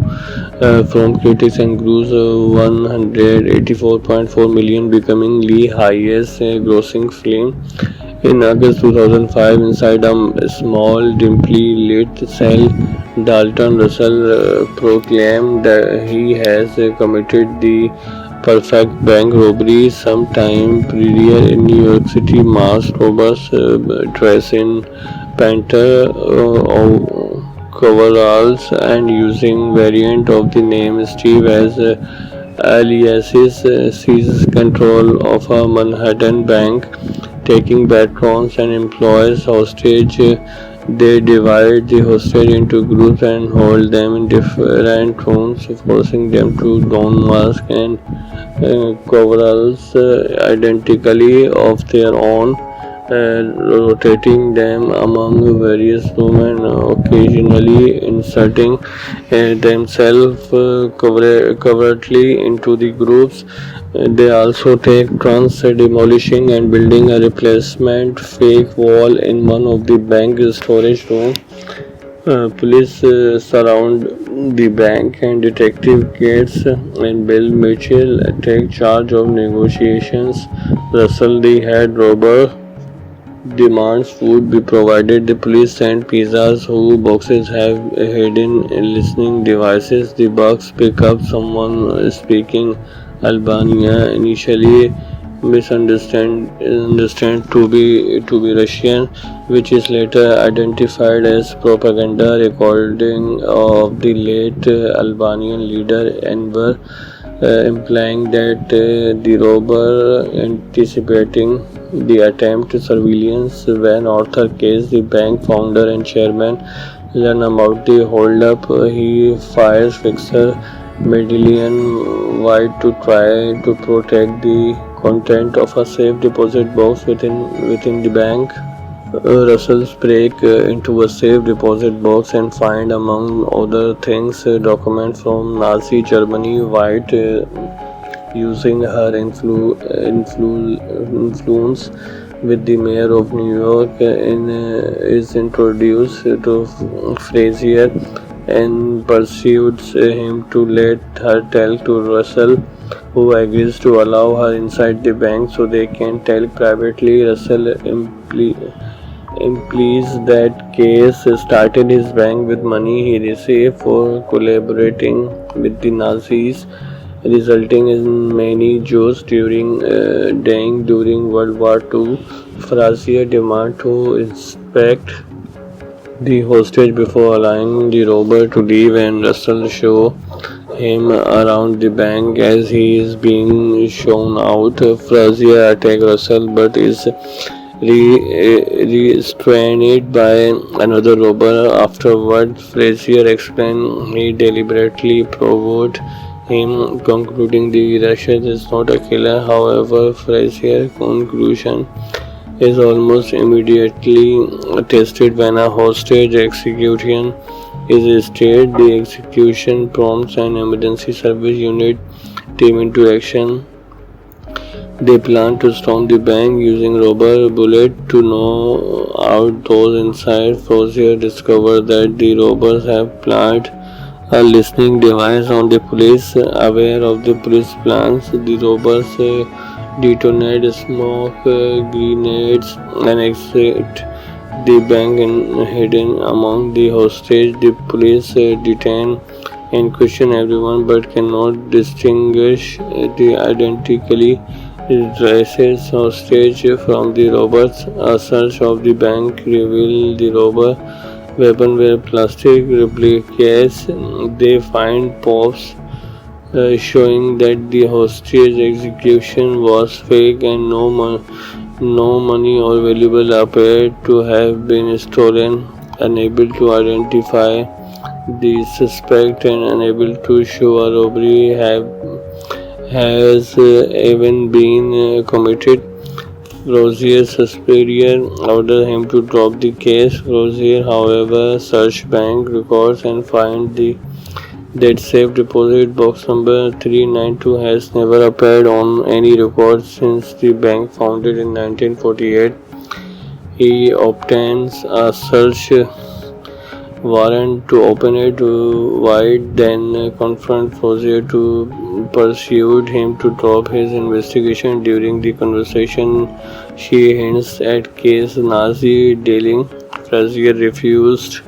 from critics and grossed 184.4 million, becoming Lee's highest grossing film. In August 2005, inside a small, dimly lit cell, Dalton Russell proclaimed that he has committed the perfect bank robbery. Sometime prior in New York City, masked robbers dressed in panther coveralls and using variant of the name Steve as aliases seizes control of a Manhattan bank, taking patrons and employees hostage. They divide the hostage into groups and hold them in different rooms, forcing them to don masks and coveralls identically of their own, rotating them among various rooms and occasionally inserting themselves covertly into the groups. They also take turns demolishing and building a replacement fake wall in one of the bank storage rooms. Police surround the bank and Detective Gates and Bill Mitchell take charge of negotiations. Russell, the head robber, demands food be provided. The police send pizzas whose boxes have hidden listening devices. The bugs pick up someone speaking Albania, initially misunderstand to be Russian, which is later identified as propaganda recording of the late Albanian leader Enver, implying that the robber anticipating the attempt surveillance. When Arthur Case, the bank founder and chairman, learn about the holdup, he fires fixer Madeline White to try to protect the content of a safe deposit box within the bank. Russell's break into a safe deposit box and find, among other things, documents from Nazi Germany. White, using her influence with the mayor of New York, is introduced to Frazier and persuades him to let her tell to Russell, who agrees to allow her inside the bank so they can talk privately. Russell implies that Case started his bank with money he received for collaborating with the Nazis, resulting in many Jews dying during World War II. Frazier demands to inspect the hostage before allowing the robber to leave, and Russell shows him around the bank. As he is being shown out, Frazier attacks Russell but is restrained by another robber. Afterward, Frazier explains he deliberately provoked him, concluding the Russian is not a killer. However, Frazier's conclusion is almost immediately tested when a hostage execution is staged. The execution prompts an emergency service unit team into action. They plan to storm the bank using rubber bullets to knock out those inside. Frozier discovers that the robbers have planted a listening device on the police. Aware of the police plans, the robbers detonate smoke grenades and exit the bank and hidden among the hostage. The police detain and question everyone but cannot distinguish the identically dressed hostage from the robbers. A search of the bank revealed the robber weapon were plastic replicas. They find proofs showing that the hostage execution was fake and no money or valuable appeared to have been stolen. Unable to identify the suspect and unable to show a robbery has even been committed. Rozier's superior ordered him to drop the case. Rozier, however, searched bank records and found that safe deposit box number 392 has never appeared on any record since the bank founded in 1948. He obtains a search warrant to open it wide, then confront Rozier to pursued him to drop his investigation. During the conversation, she hints at case Nazi dealing. Frazier refused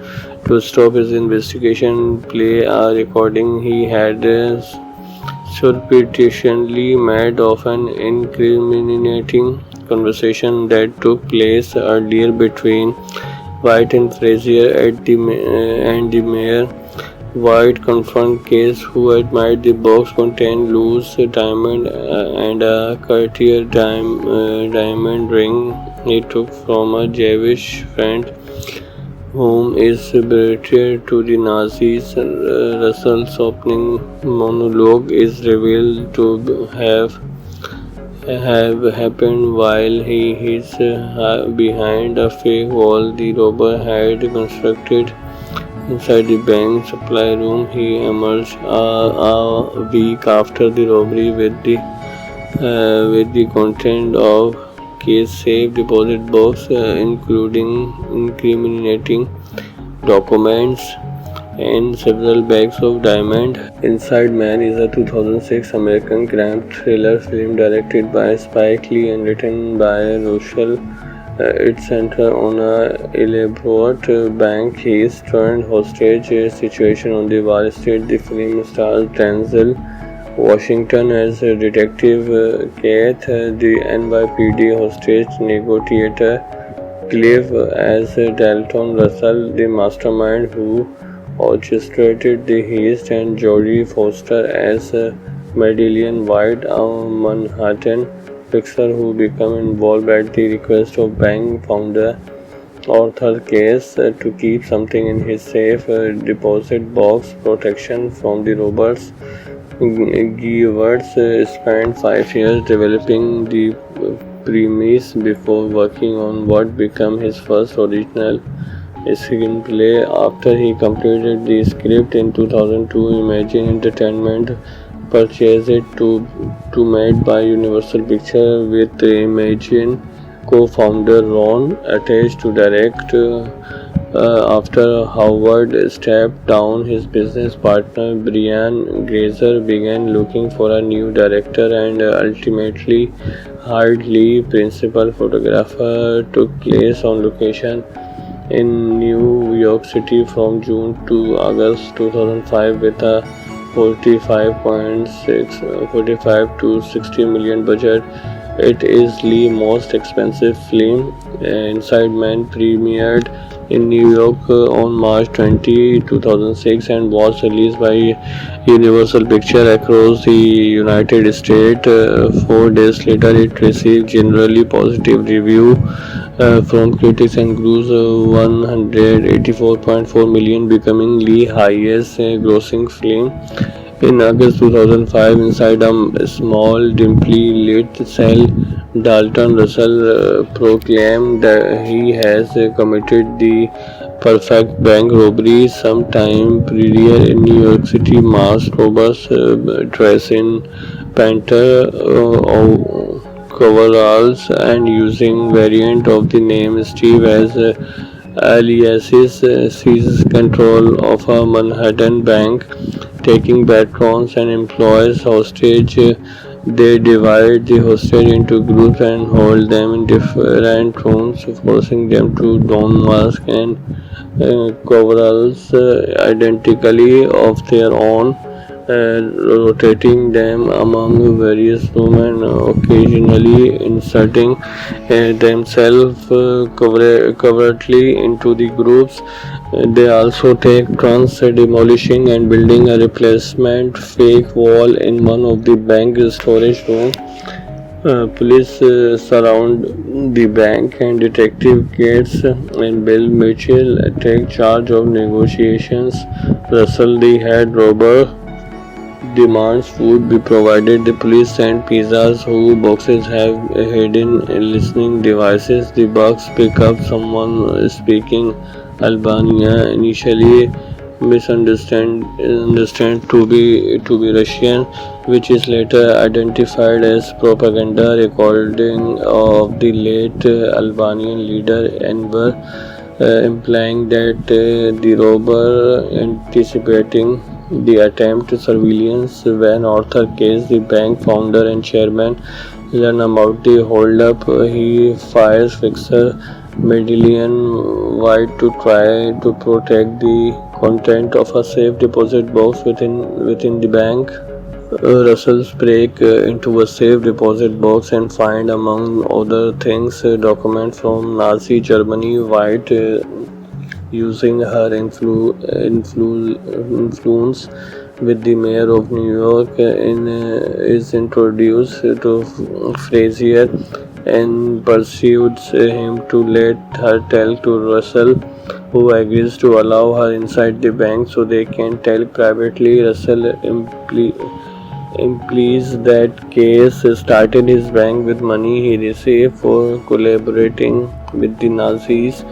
to stop his investigation, play a recording he had surreptitiously made of an incriminating conversation that took place earlier between White and Frazier and the mayor. White confronted Case, who admitted the box contained loose diamond and a Cartier diamond ring he took from a Jewish friend whom is betrayed to the Nazis. Russell's opening monologue is revealed to have happened while he is behind a fake wall the robber had constructed inside the bank supply room. He emerged a week after the robbery with the content of Case safe deposit box, including incriminating documents and several bags of diamond. Inside Man is a 2006 American crime thriller film directed by Spike Lee and written by Rochelle. It centers on a elaborate bank heist turned hostage situation on the Wall Street. The film stars Denzel Washington as Detective Keith, the NYPD hostage negotiator, Cliff as Dalton Russell, the mastermind who orchestrated the heist, and Jodie Foster as Madeline White, a Manhattan fixer who became involved at the request of bank founder Arthur Case to keep something in his safe deposit box. Protection from the robbers. Gewirtz spent 5 years developing the premise before working on what became his first original screenplay. After he completed the script in 2002, Imagine Entertainment purchased it to made by Universal Pictures with Imagine co-founder Ron attached to direct. After Howard stepped down, his business partner Brian Grazer began looking for a new director and ultimately hired Lee. Principal photographer took place on location in New York City from June to August 2005 with a 45 to 60 million budget. It is Lee's most expensive film. Inside Man premiered in New York on March 20, 2006 and was released by Universal Pictures across the United States. 4 days later, it received generally positive reviews from critics and grossed $184.4 million, becoming Lee's highest grossing film. In August 2005, inside a small, dimly lit cell, Dalton Russell proclaimed that he has committed the perfect bank robbery. Sometime prior in New York City, masked robbers dressed in panther coveralls and using variant of the name Steve as aliases seizes control of a Manhattan bank, taking patrons and employees hostage. They divide the hostage into groups and hold them in different rooms, forcing them to don masks and coveralls identically of their own, rotating them among various rooms and occasionally inserting themselves covertly into the groups. They also take turns demolishing and building a replacement fake wall in one of the bank storage rooms. Police surround the bank and Detective Gates and Bill Mitchell take charge of negotiations. Russell, the head robber, demands food be provided. The police send pizzas whose boxes have hidden listening devices. The bugs pick up someone speaking Albania, initially misunderstand to be Russian, which is later identified as propaganda recording of the late Albanian leader Enver, implying that the robber anticipating the attempt surveillance. When Arthur Case, the bank founder and chairman, learn about the holdup, he fires Fixer Medallion White to try to protect the content of a safe deposit box within the bank. Russell's break into a safe deposit box and find, among other things, documents from Nazi Germany. White, using her influence with the mayor of New York, is introduced to Frazier and persuades him to let her tell to Russell, who agrees to allow her inside the bank so they can talk privately. Russell implies that Case started his bank with money he received for collaborating with the Nazis,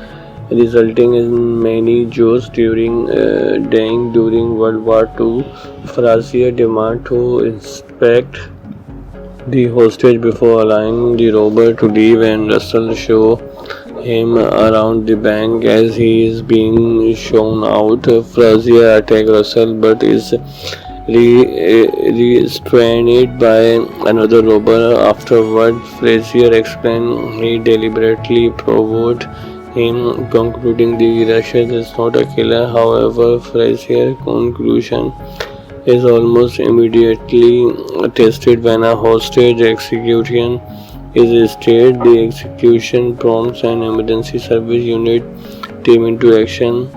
resulting in many Jews dying during World War II. Frazier demands to inspect the hostage before allowing the robber to leave, and Russell shows him around the bank as he is being shown out. Frazier attacks Russell but is restrained by another robber. Afterward, Frazier explains he deliberately provoked him, concluding the Russian is not a killer. However, Frazier's conclusion is almost immediately tested when a hostage execution is staged. The execution prompts an emergency service unit team into action.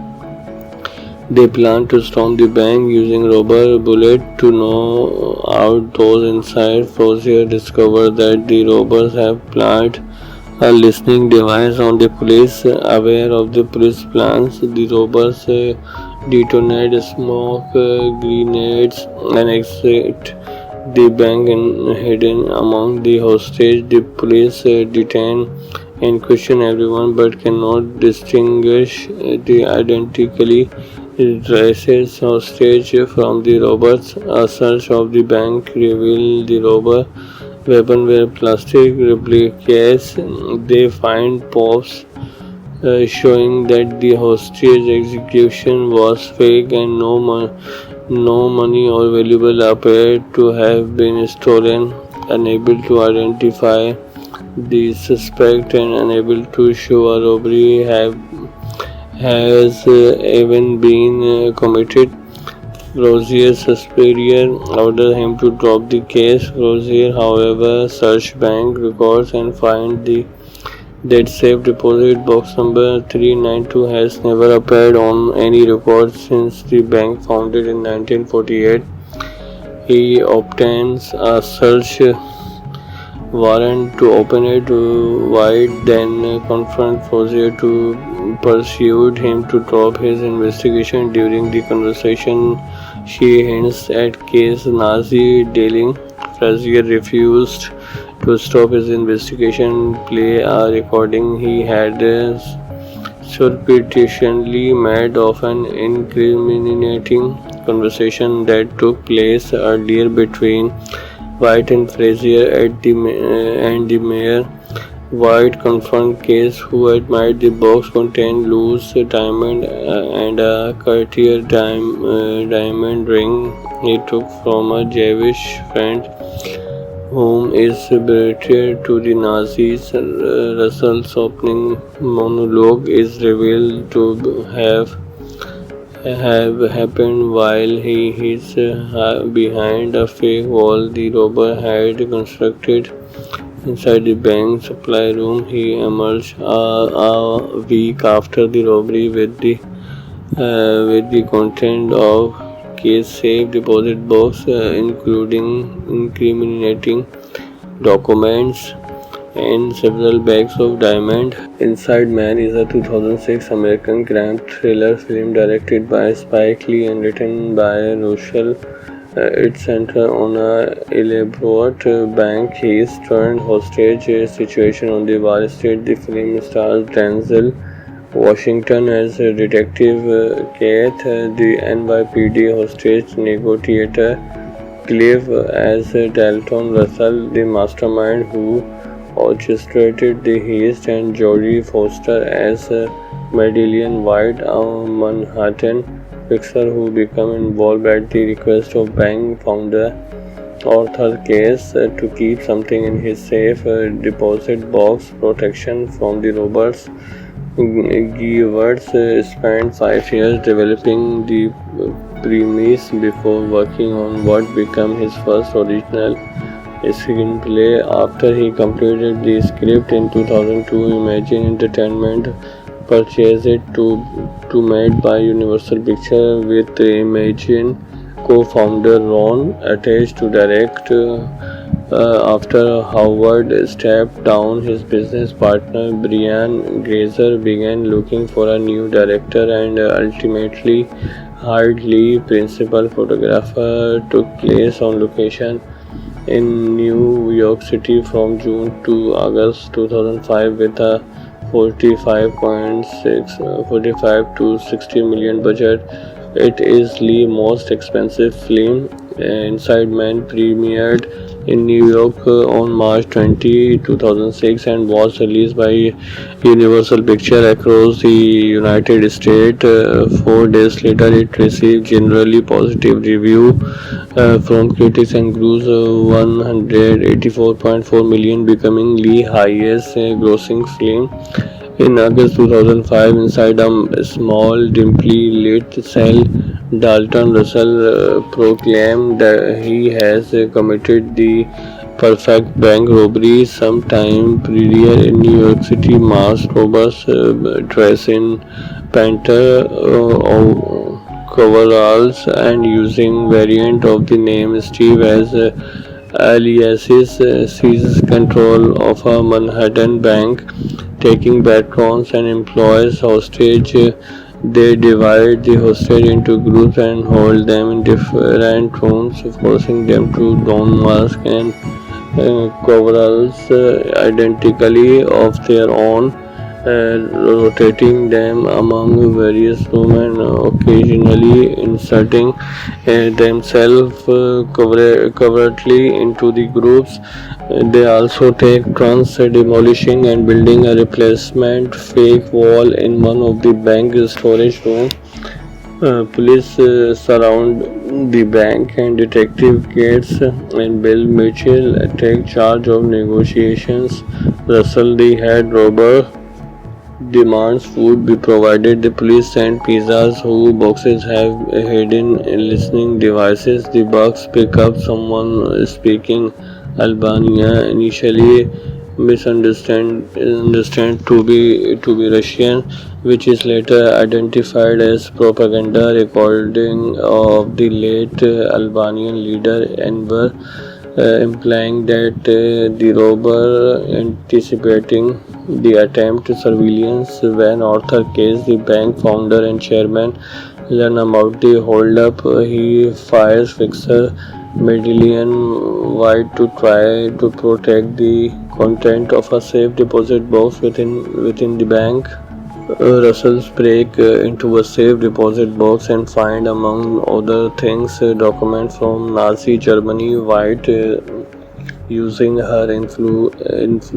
They plan to storm the bank using rubber bullets to knock out those inside. Frazier discovers that the robbers have planted a listening device on the police. Aware of the police plans, the robbers detonate smoke grenades and exit the bank and hidden among the hostage. The police detain and question everyone but cannot distinguish the identically dressed hostage from the robbers. A search of the bank reveals the robber weapon were plastic replicas. They find proofs showing that the hostage execution was fake and no money or valuable appeared to have been stolen. Unable to identify the suspect and unable to show a robbery has even been committed, Frazier's superior ordered him to drop the case. Frazier, however, searched bank records and found that safe deposit box number 392 has never appeared on any records since the bank founded in 1948. He obtains a search warrant to open it. White then confronted Frazier to persuade him to drop his investigation. During the conversation, She hints at case Nazi dealing. Frazier refused to stop his investigation. Play a recording he had surreptitiously made of an incriminating conversation that took place earlier between White and Frazier and the mayor. White confronted Case, who admitted the box contained loose diamond and a Cartier diamond ring he took from a Jewish friend whom is betrayed to the Nazis. Russell's opening monologue is revealed to have happened while he is behind a fake wall the robber had constructed inside the bank supply room. He emerged a week after the robbery with the content of Case safe deposit box, including incriminating documents and several bags of diamond. Inside Man is a 2006 American crime thriller film directed by Spike Lee and written by Rochelle. It centers on a elaborate bank heist turned hostage situation on the Wall Street. The film stars Denzel Washington as Detective Keith, the NYPD hostage negotiator, Clive as Dalton Russell, the mastermind who orchestrated the heist, and Jodie Foster as Madeline White, a Manhattan fixer who became involved at the request of bank founder Arthur Case to keep something in his safe deposit box protection from the robbers. Gewirtz spent 5 years developing the premise before working on what became his first original screenplay. After he completed the script in 2002, Imagine Entertainment purchased it to made by Universal Pictures with Imagine co-founder Ron attached to direct. After Howard stepped down, his business partner Brian Grazer began looking for a new director and ultimately hired Lee. Principal photographer took place on location in New York City from June to August 2005 with a 45 to 60 million budget. It is Lee's most expensive film. Inside Man premiered in New York on March 20, 2006 and was released by Universal Pictures across the United States. 4 days later, it received generally positive review from critics and grossed 184.4 million, becoming Lee's highest grossing film. In August 2005, inside a small, dimly lit cell, Dalton Russell proclaimed that he has committed the perfect bank robbery. Sometime prior in New York City, masked robbers dressed in panther coveralls and using variant of the name Steve as aliases seizes control of a Manhattan bank, taking patrons and employees hostage. They divide the hostage into groups and hold them in different rooms, forcing them to don masks and coveralls identically of their own, rotating them among various rooms and occasionally inserting themselves covertly into the groups. They also take turns demolishing and building a replacement fake wall in one of the bank storage rooms. Police surround the bank and Detective Gates and Bill Mitchell take charge of negotiations. Russell, the head robber, demands food be provided. The police send pizzas whose boxes have hidden listening devices. The bugs pick up someone speaking Albania, initially misunderstood to be Russian, which is later identified as propaganda recording of the late Albanian leader Enver, implying that the robber anticipating the attempt surveillance when Arthur Case, the bank founder and chairman, learn about the holdup. He fires Fixer Medallion White to try to protect the content of a safe deposit box within the bank. Russell's break into a safe deposit box and find, among other things, documents from Nazi Germany. White, using her influence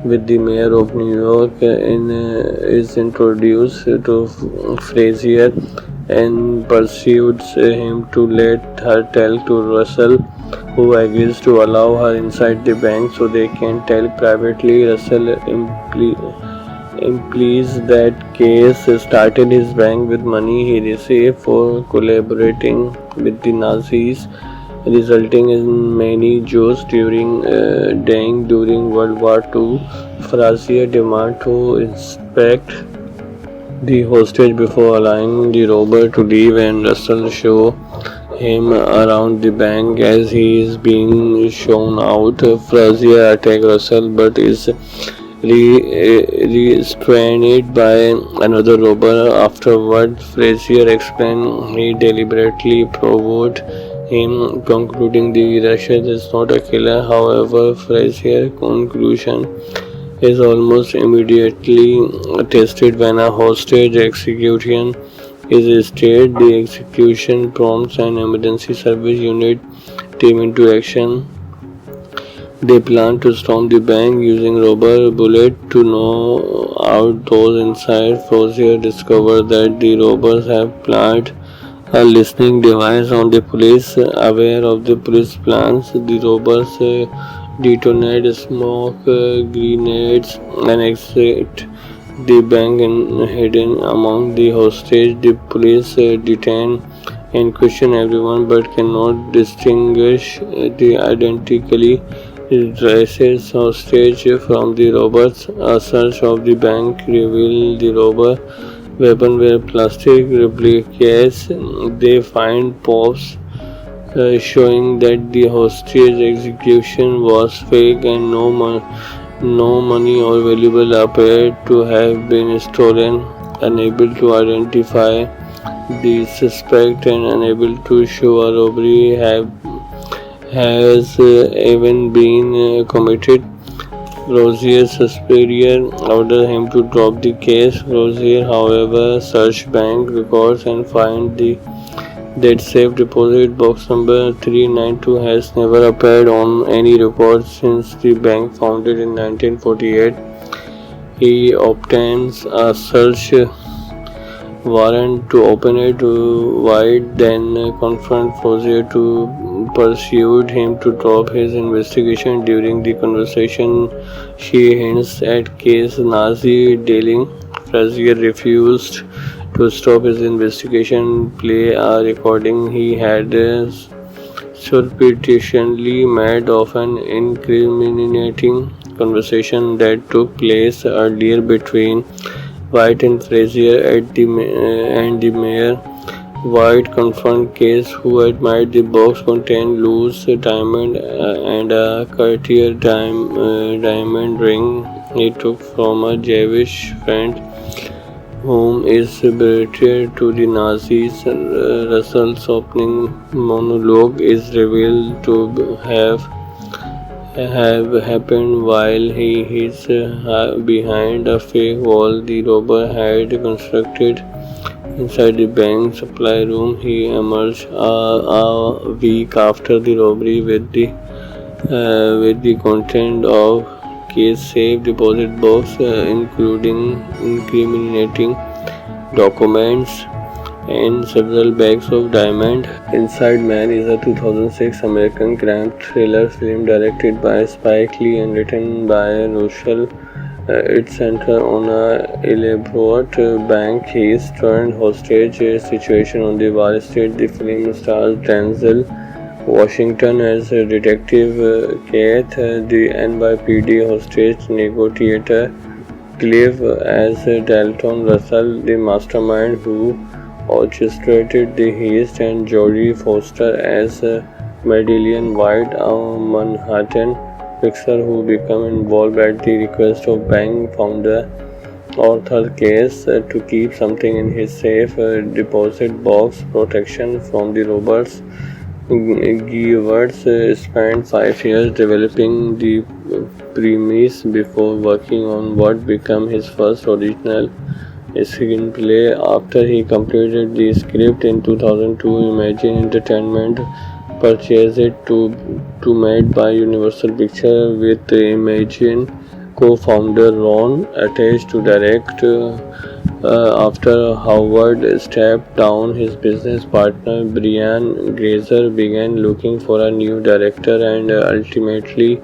with the mayor of New York, is introduced to Frazier and persuades him to let her tell to Russell, who agrees to allow her inside the bank so they can talk privately. Russell implies that Case started his bank with money he received for collaborating with the Nazis, resulting in many Jews dying during World War II. Frazier demands to inspect the hostage before allowing the robber to leave, and Russell shows him around the bank. As he is being shown out, Frazier attacks Russell but is restrained by another robber. Afterward, Frazier explains he deliberately provoked him, concluding the Russian is not a killer. However, Frazier's conclusion is almost immediately tested when a hostage execution is staged. The execution prompts an emergency service unit team into action. They plan to storm the bank using rubber bullets to knock out those inside. Frazier discovers that the robbers have planted a listening device on the police. Aware of the police plans, the robbers detonate smoke grenades and exit the bank and hidden among the hostage. The police detain and question everyone but cannot distinguish the identically dressed hostage from the robbers. A search of the bank reveals the robber weapon were plastic replicas. They find proofs showing that the hostage execution was fake and no money or valuable appeared to have been stolen. Unable to identify the suspect and unable to show a robbery has even been committed, Rozier's superior ordered him to drop the case. Rozier, however, searched bank records and found that safe deposit box number 392 has never appeared on any record since the bank founded in 1948. He obtains a search warrant to open it. White then confronted Rozier to pursued him to drop his investigation. During the conversation, she hints at Case Nazi dealing. Frazier refused to stop his investigation. Play a recording he had surreptitiously made of an incriminating conversation that took place earlier between White and Frazier and the mayor. White confronted Case, who admitted the box contained loose diamond and a Cartier diamond ring he took from a Jewish friend whom is betrayed to the Nazis. Russell's opening monologue is revealed to have happened while he is behind a fake wall the robber had constructed inside the bank supply room. He emerged a week after the robbery with the content of Case safe deposit box, including incriminating documents and several bags of diamond. Inside Man is a 2006 American crime thriller film directed by Spike Lee and written by Rochelle. It centers on a elaborate bank heist turned hostage situation on the Wall Street. The film stars Denzel Washington as Detective Keith, the NYPD hostage negotiator, Clive as Dalton Russell, the mastermind who orchestrated the heist, and Jodie Foster as Madeleine White, a Manhattan fixer who became involved at the request of bank founder Arthur case to keep something in his safe deposit box. Protection from the robbers. Givers spent 5 years developing the premise before working on what became his first original screenplay. After he completed the script in 2002, Imagine Entertainment purchased it to made by Universal Pictures with Imagine co-founder Ron attached to direct. After Howard stepped down, his business partner Brian Grazer began looking for a new director and ultimately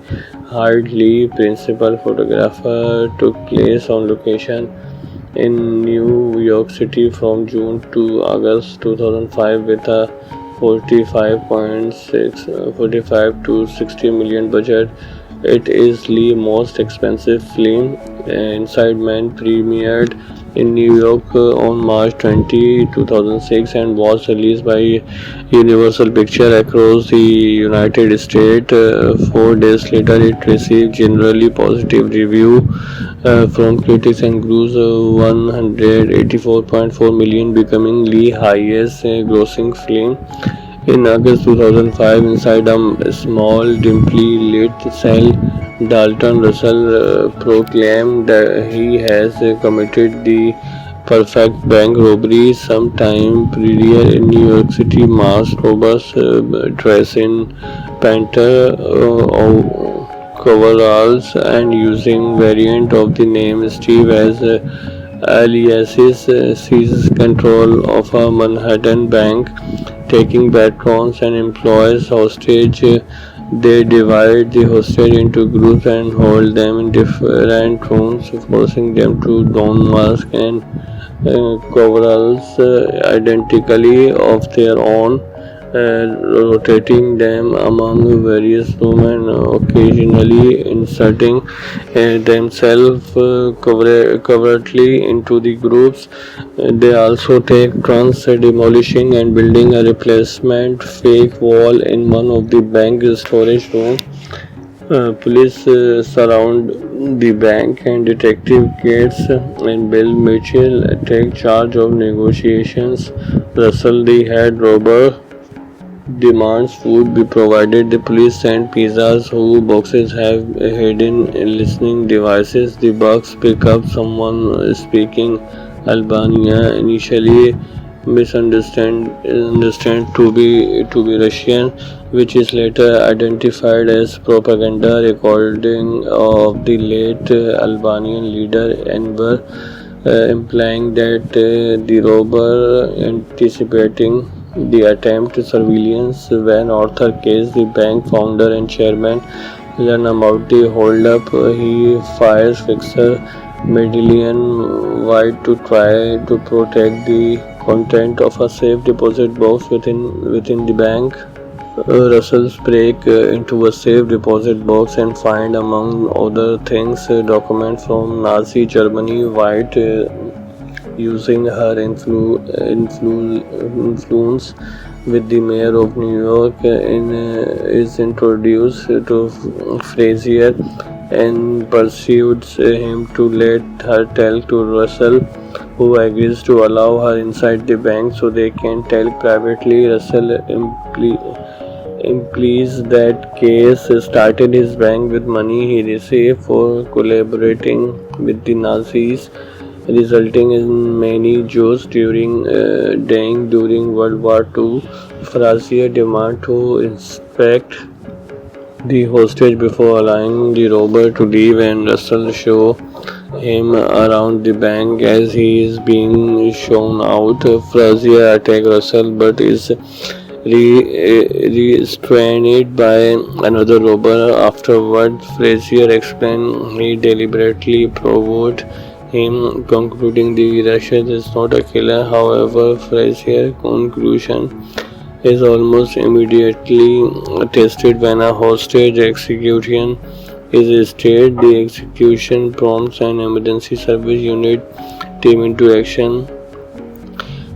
hired Lee. Principal photographer took place on location in New York City from June to August 2005 with a 45 to 60 million budget. It is Lee's most expensive film. Inside Man premiered in New York on March 20, 2006 and was released by Universal Pictures across the United States. 4 days later, it received generally positive review from critics and grossed 184.4 million, becoming Lee's highest grossing film. In August 2005, inside a small, dimly lit cell, Dalton Russell proclaimed that he has committed the perfect bank robbery. Sometime prior in New York City, masked robbers dressed in panther coveralls and using variant of the name Steve as aliases seizes control of a Manhattan bank, taking patrons and employees hostage. They divide the hostage into groups and hold them in different rooms, forcing them to don masks and coveralls identically of their own, rotating them among various rooms and occasionally inserting themselves covertly into the groups. They also take turns demolishing and building a replacement fake wall in one of the bank storage rooms. Police surround the bank and Detective Gates and Bill Mitchell take charge of negotiations. Russell, the head robber, demands food be provided. The police send pizzas whose boxes have hidden listening devices. The bugs pick up someone speaking Albania, initially misunderstand to be Russian, which is later identified as propaganda recording of the late Albanian leader Enver, implying that the robber anticipating the attempt surveillance. When Arthur Case, the bank founder and chairman, learn about the holdup, he fires Fixer Medallion White to try to protect the content of a safe deposit box within the bank. Russell's break into a safe deposit box and find, among other things, documents from Nazi Germany. White, using her influence with the mayor of New York, is introduced to Frazier and persuades him to let her tell to Russell, who agrees to allow her inside the bank so they can tell privately. Russell implies that Case started his bank with money he received for collaborating with the Nazis, resulting in many Jews dying during World War II. Frazier demands to inspect the hostage before allowing the robber to leave, and Russell shows him around the bank. As he is being shown out, Frazier attacks Russell but is restrained by another robber. Afterward, Frazier explains he deliberately provoked him, concluding the Russian is not a killer. However, Frazier's conclusion is almost immediately tested when a hostage execution is staged. The execution prompts an emergency service unit team into action.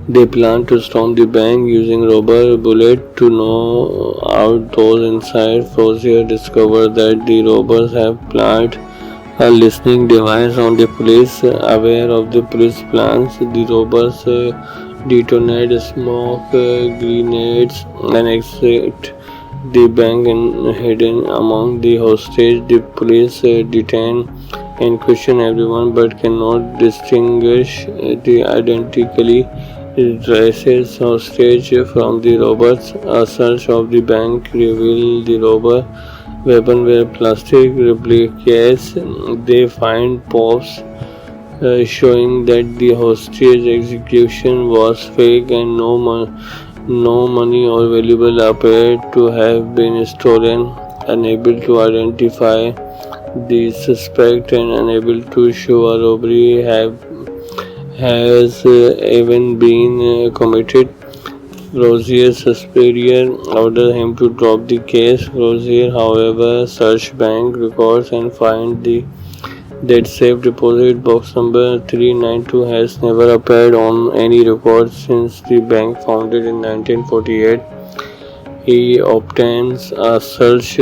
They plan to storm the bank using rubber bullets to knock out those inside. Frazier discovers that the robbers have planned a listening device on the police. Aware of the police plans, the robbers detonate smoke grenades and exit the bank and hidden among the hostage. The police detain and question everyone but cannot distinguish the identically dressed hostage from the robbers. A search of the bank revealed the robber weapon were plastic replicas. They find proofs showing that the hostage execution was fake and no money or valuable appeared to have been stolen. Unable to identify the suspect and unable to show a robbery has even been committed. Rozier's superior ordered him to drop the case. Rozier, however, searched bank records and found that safe deposit box number 392 has never appeared on any record since the bank founded in 1948. He obtains a search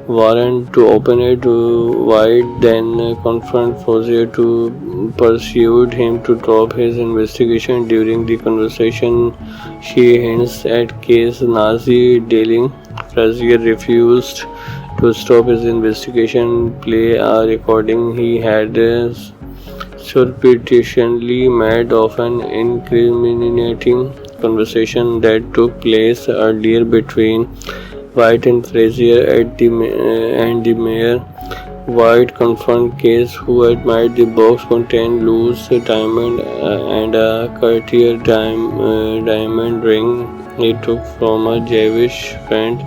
warrant to open it wide, then confront Rozier to pursued him to drop his investigation. During the conversation, she hints at case Nazi dealing. Frazier refused to stop his investigation. Play a recording he had surreptitiously made of an incriminating conversation that took place earlier between White and Frazier and the mayor. White confronted Case, who admitted the box contained loose diamond and a Cartier diamond ring he took from a Jewish friend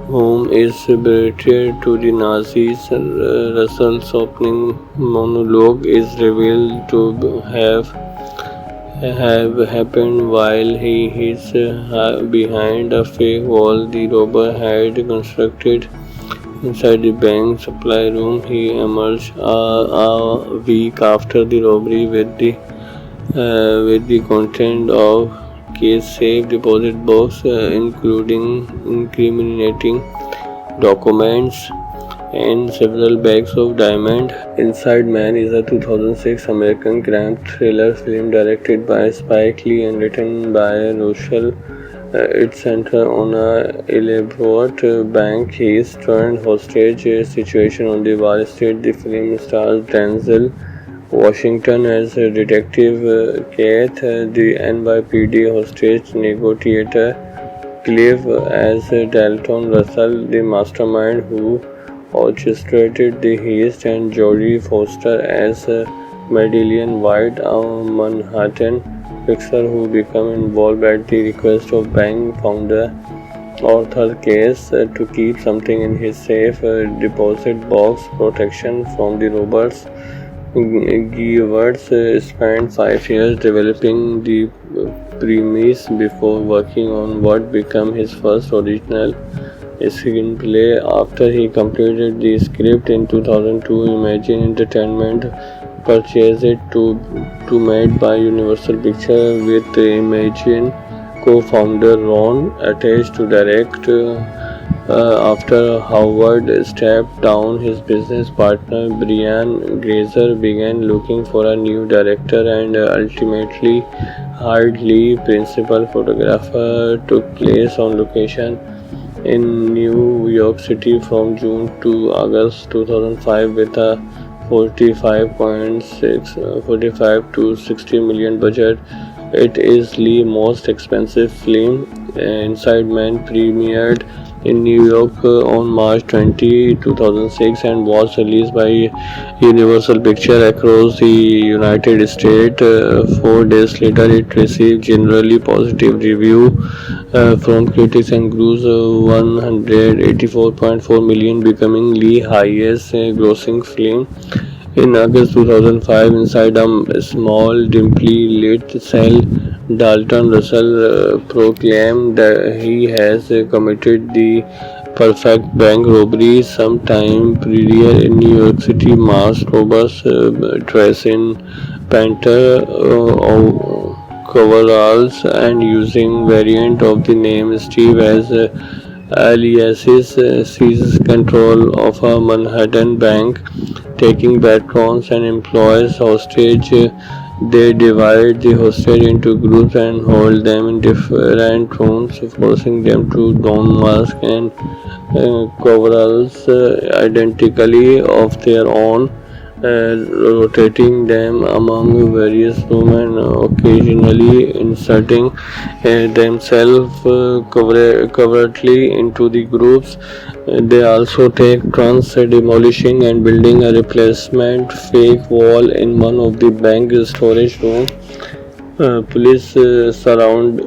whom is betrayed to the Nazis. Russell's opening monologue is revealed to have happened while he is behind a fake wall the robber had constructed inside the bank supply room. He emerged a week after the robbery with the content of Case safe deposit box, including incriminating documents and several bags of diamond. Inside Man is a 2006 American crime thriller film directed by Spike Lee and written by Rochelle. It centers on a elaborate bank heist turned hostage situation on the Wall Street. The film stars Denzel Washington as Detective Keith, the NYPD hostage negotiator, Cliff as Dalton Russell, the mastermind who orchestrated the heist, and Jodie Foster as Madeline White, a Manhattan fixer who became involved at the request of bank founder Arthur Case to keep something in his safe deposit box. Protection from the robbers. Gewirtz spent 5 years developing the premise before working on what became his first original screenplay. After he completed the script in 2002, Imagine Entertainment purchased it to made by Universal Pictures with Imagine co-founder Ron attached to direct. After Howard stepped down, his business partner Brian Grazer began looking for a new director and ultimately hired Lee. Principal photographer took place on location in New York City from June to August 2005 with a 45 to 60 million budget. It is Lee's most expensive film. Inside Man premiered in New York on March 20, 2006 and was released by Universal Pictures across the United States. 4 days later, it received generally positive reviews from critics and grossed 184.4 million, becoming Lee's highest grossing film. In August 2005, inside a small, dimly lit cell, Dalton Russell proclaimed that he has committed the perfect bank robbery. Sometime prior in New York City, masked robbers dressed in panther coveralls and using variant of the name Steve as aliases seizes control of a Manhattan bank, taking patrons and employees hostage. They divide the hostage into groups and hold them in different rooms, forcing them to don masks and coveralls identically of their own, rotating them among various rooms and occasionally inserting themselves covertly into the groups. They also take turns demolishing and building a replacement fake wall in one of the bank storage rooms. Police surround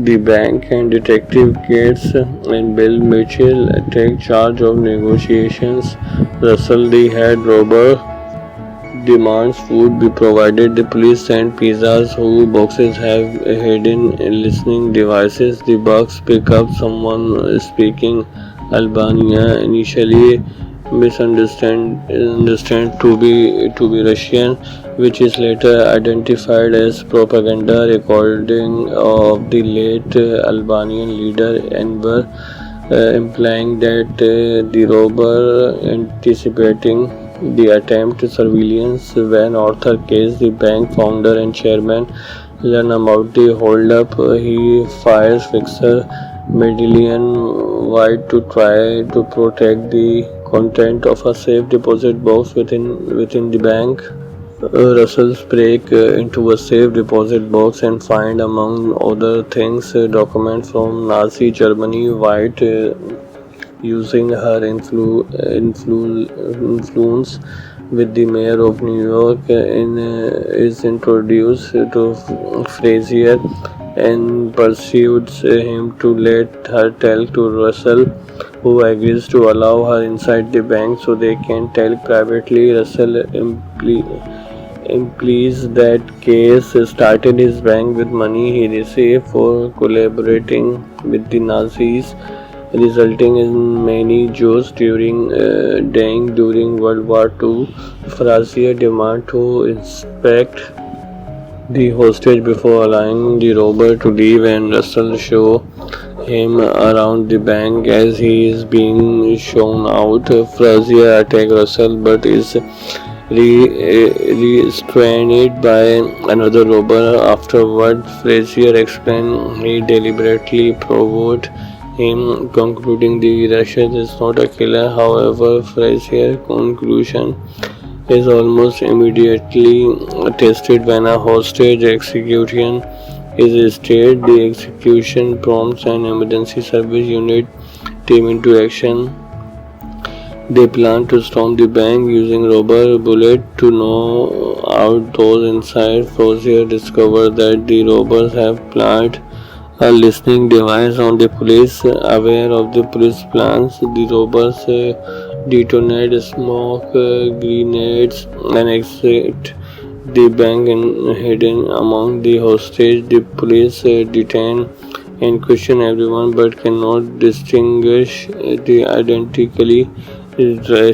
the bank and Detective Gates and Bill Mitchell take charge of negotiations. Russell, the head robber, demands food be provided. The police send pizzas whose boxes have hidden listening devices. The bugs pick up someone speaking Albania, initially misunderstand to be Russian, which is later identified as propaganda recording of the late Albanian leader Enver, implying that the robber anticipating the attempt surveillance. When Arthur Case, the bank founder and chairman, learn about the holdup, he fires Fixer Medallion White to try to protect the content of a safe deposit box within the bank. Russell's break into a safe deposit box and find, among other things, documents from Nazi Germany. White, using her influence with the mayor of New York, is introduced to Frazier and persuades him to let her tell to Russell, who agrees to allow her inside the bank so they can talk privately. Russell implies that Case started his bank with money he received for collaborating with the Nazis, resulting in many Jews dying during World War II. Frazier demands to inspect the hostage before allowing the robber to leave, and Russell shows him around the bank as he is being shown out. Frazier attacks Russell but is restrained by another robber. Afterward, Frazier explains he deliberately provoked him, concluding the Russian is not a killer. However, Frazier's conclusion is almost immediately tested when a hostage execution is staged. The execution prompts an emergency service unit team into action. They plan to storm the bank using rubber bullets to knock out those inside. Frazier discovers that the robbers have planted a listening device on the police. Aware of the police plans, the robbers detonate smoke grenades and exit the bank and hidden among the hostage. The police detain and question everyone but cannot distinguish the identically dressed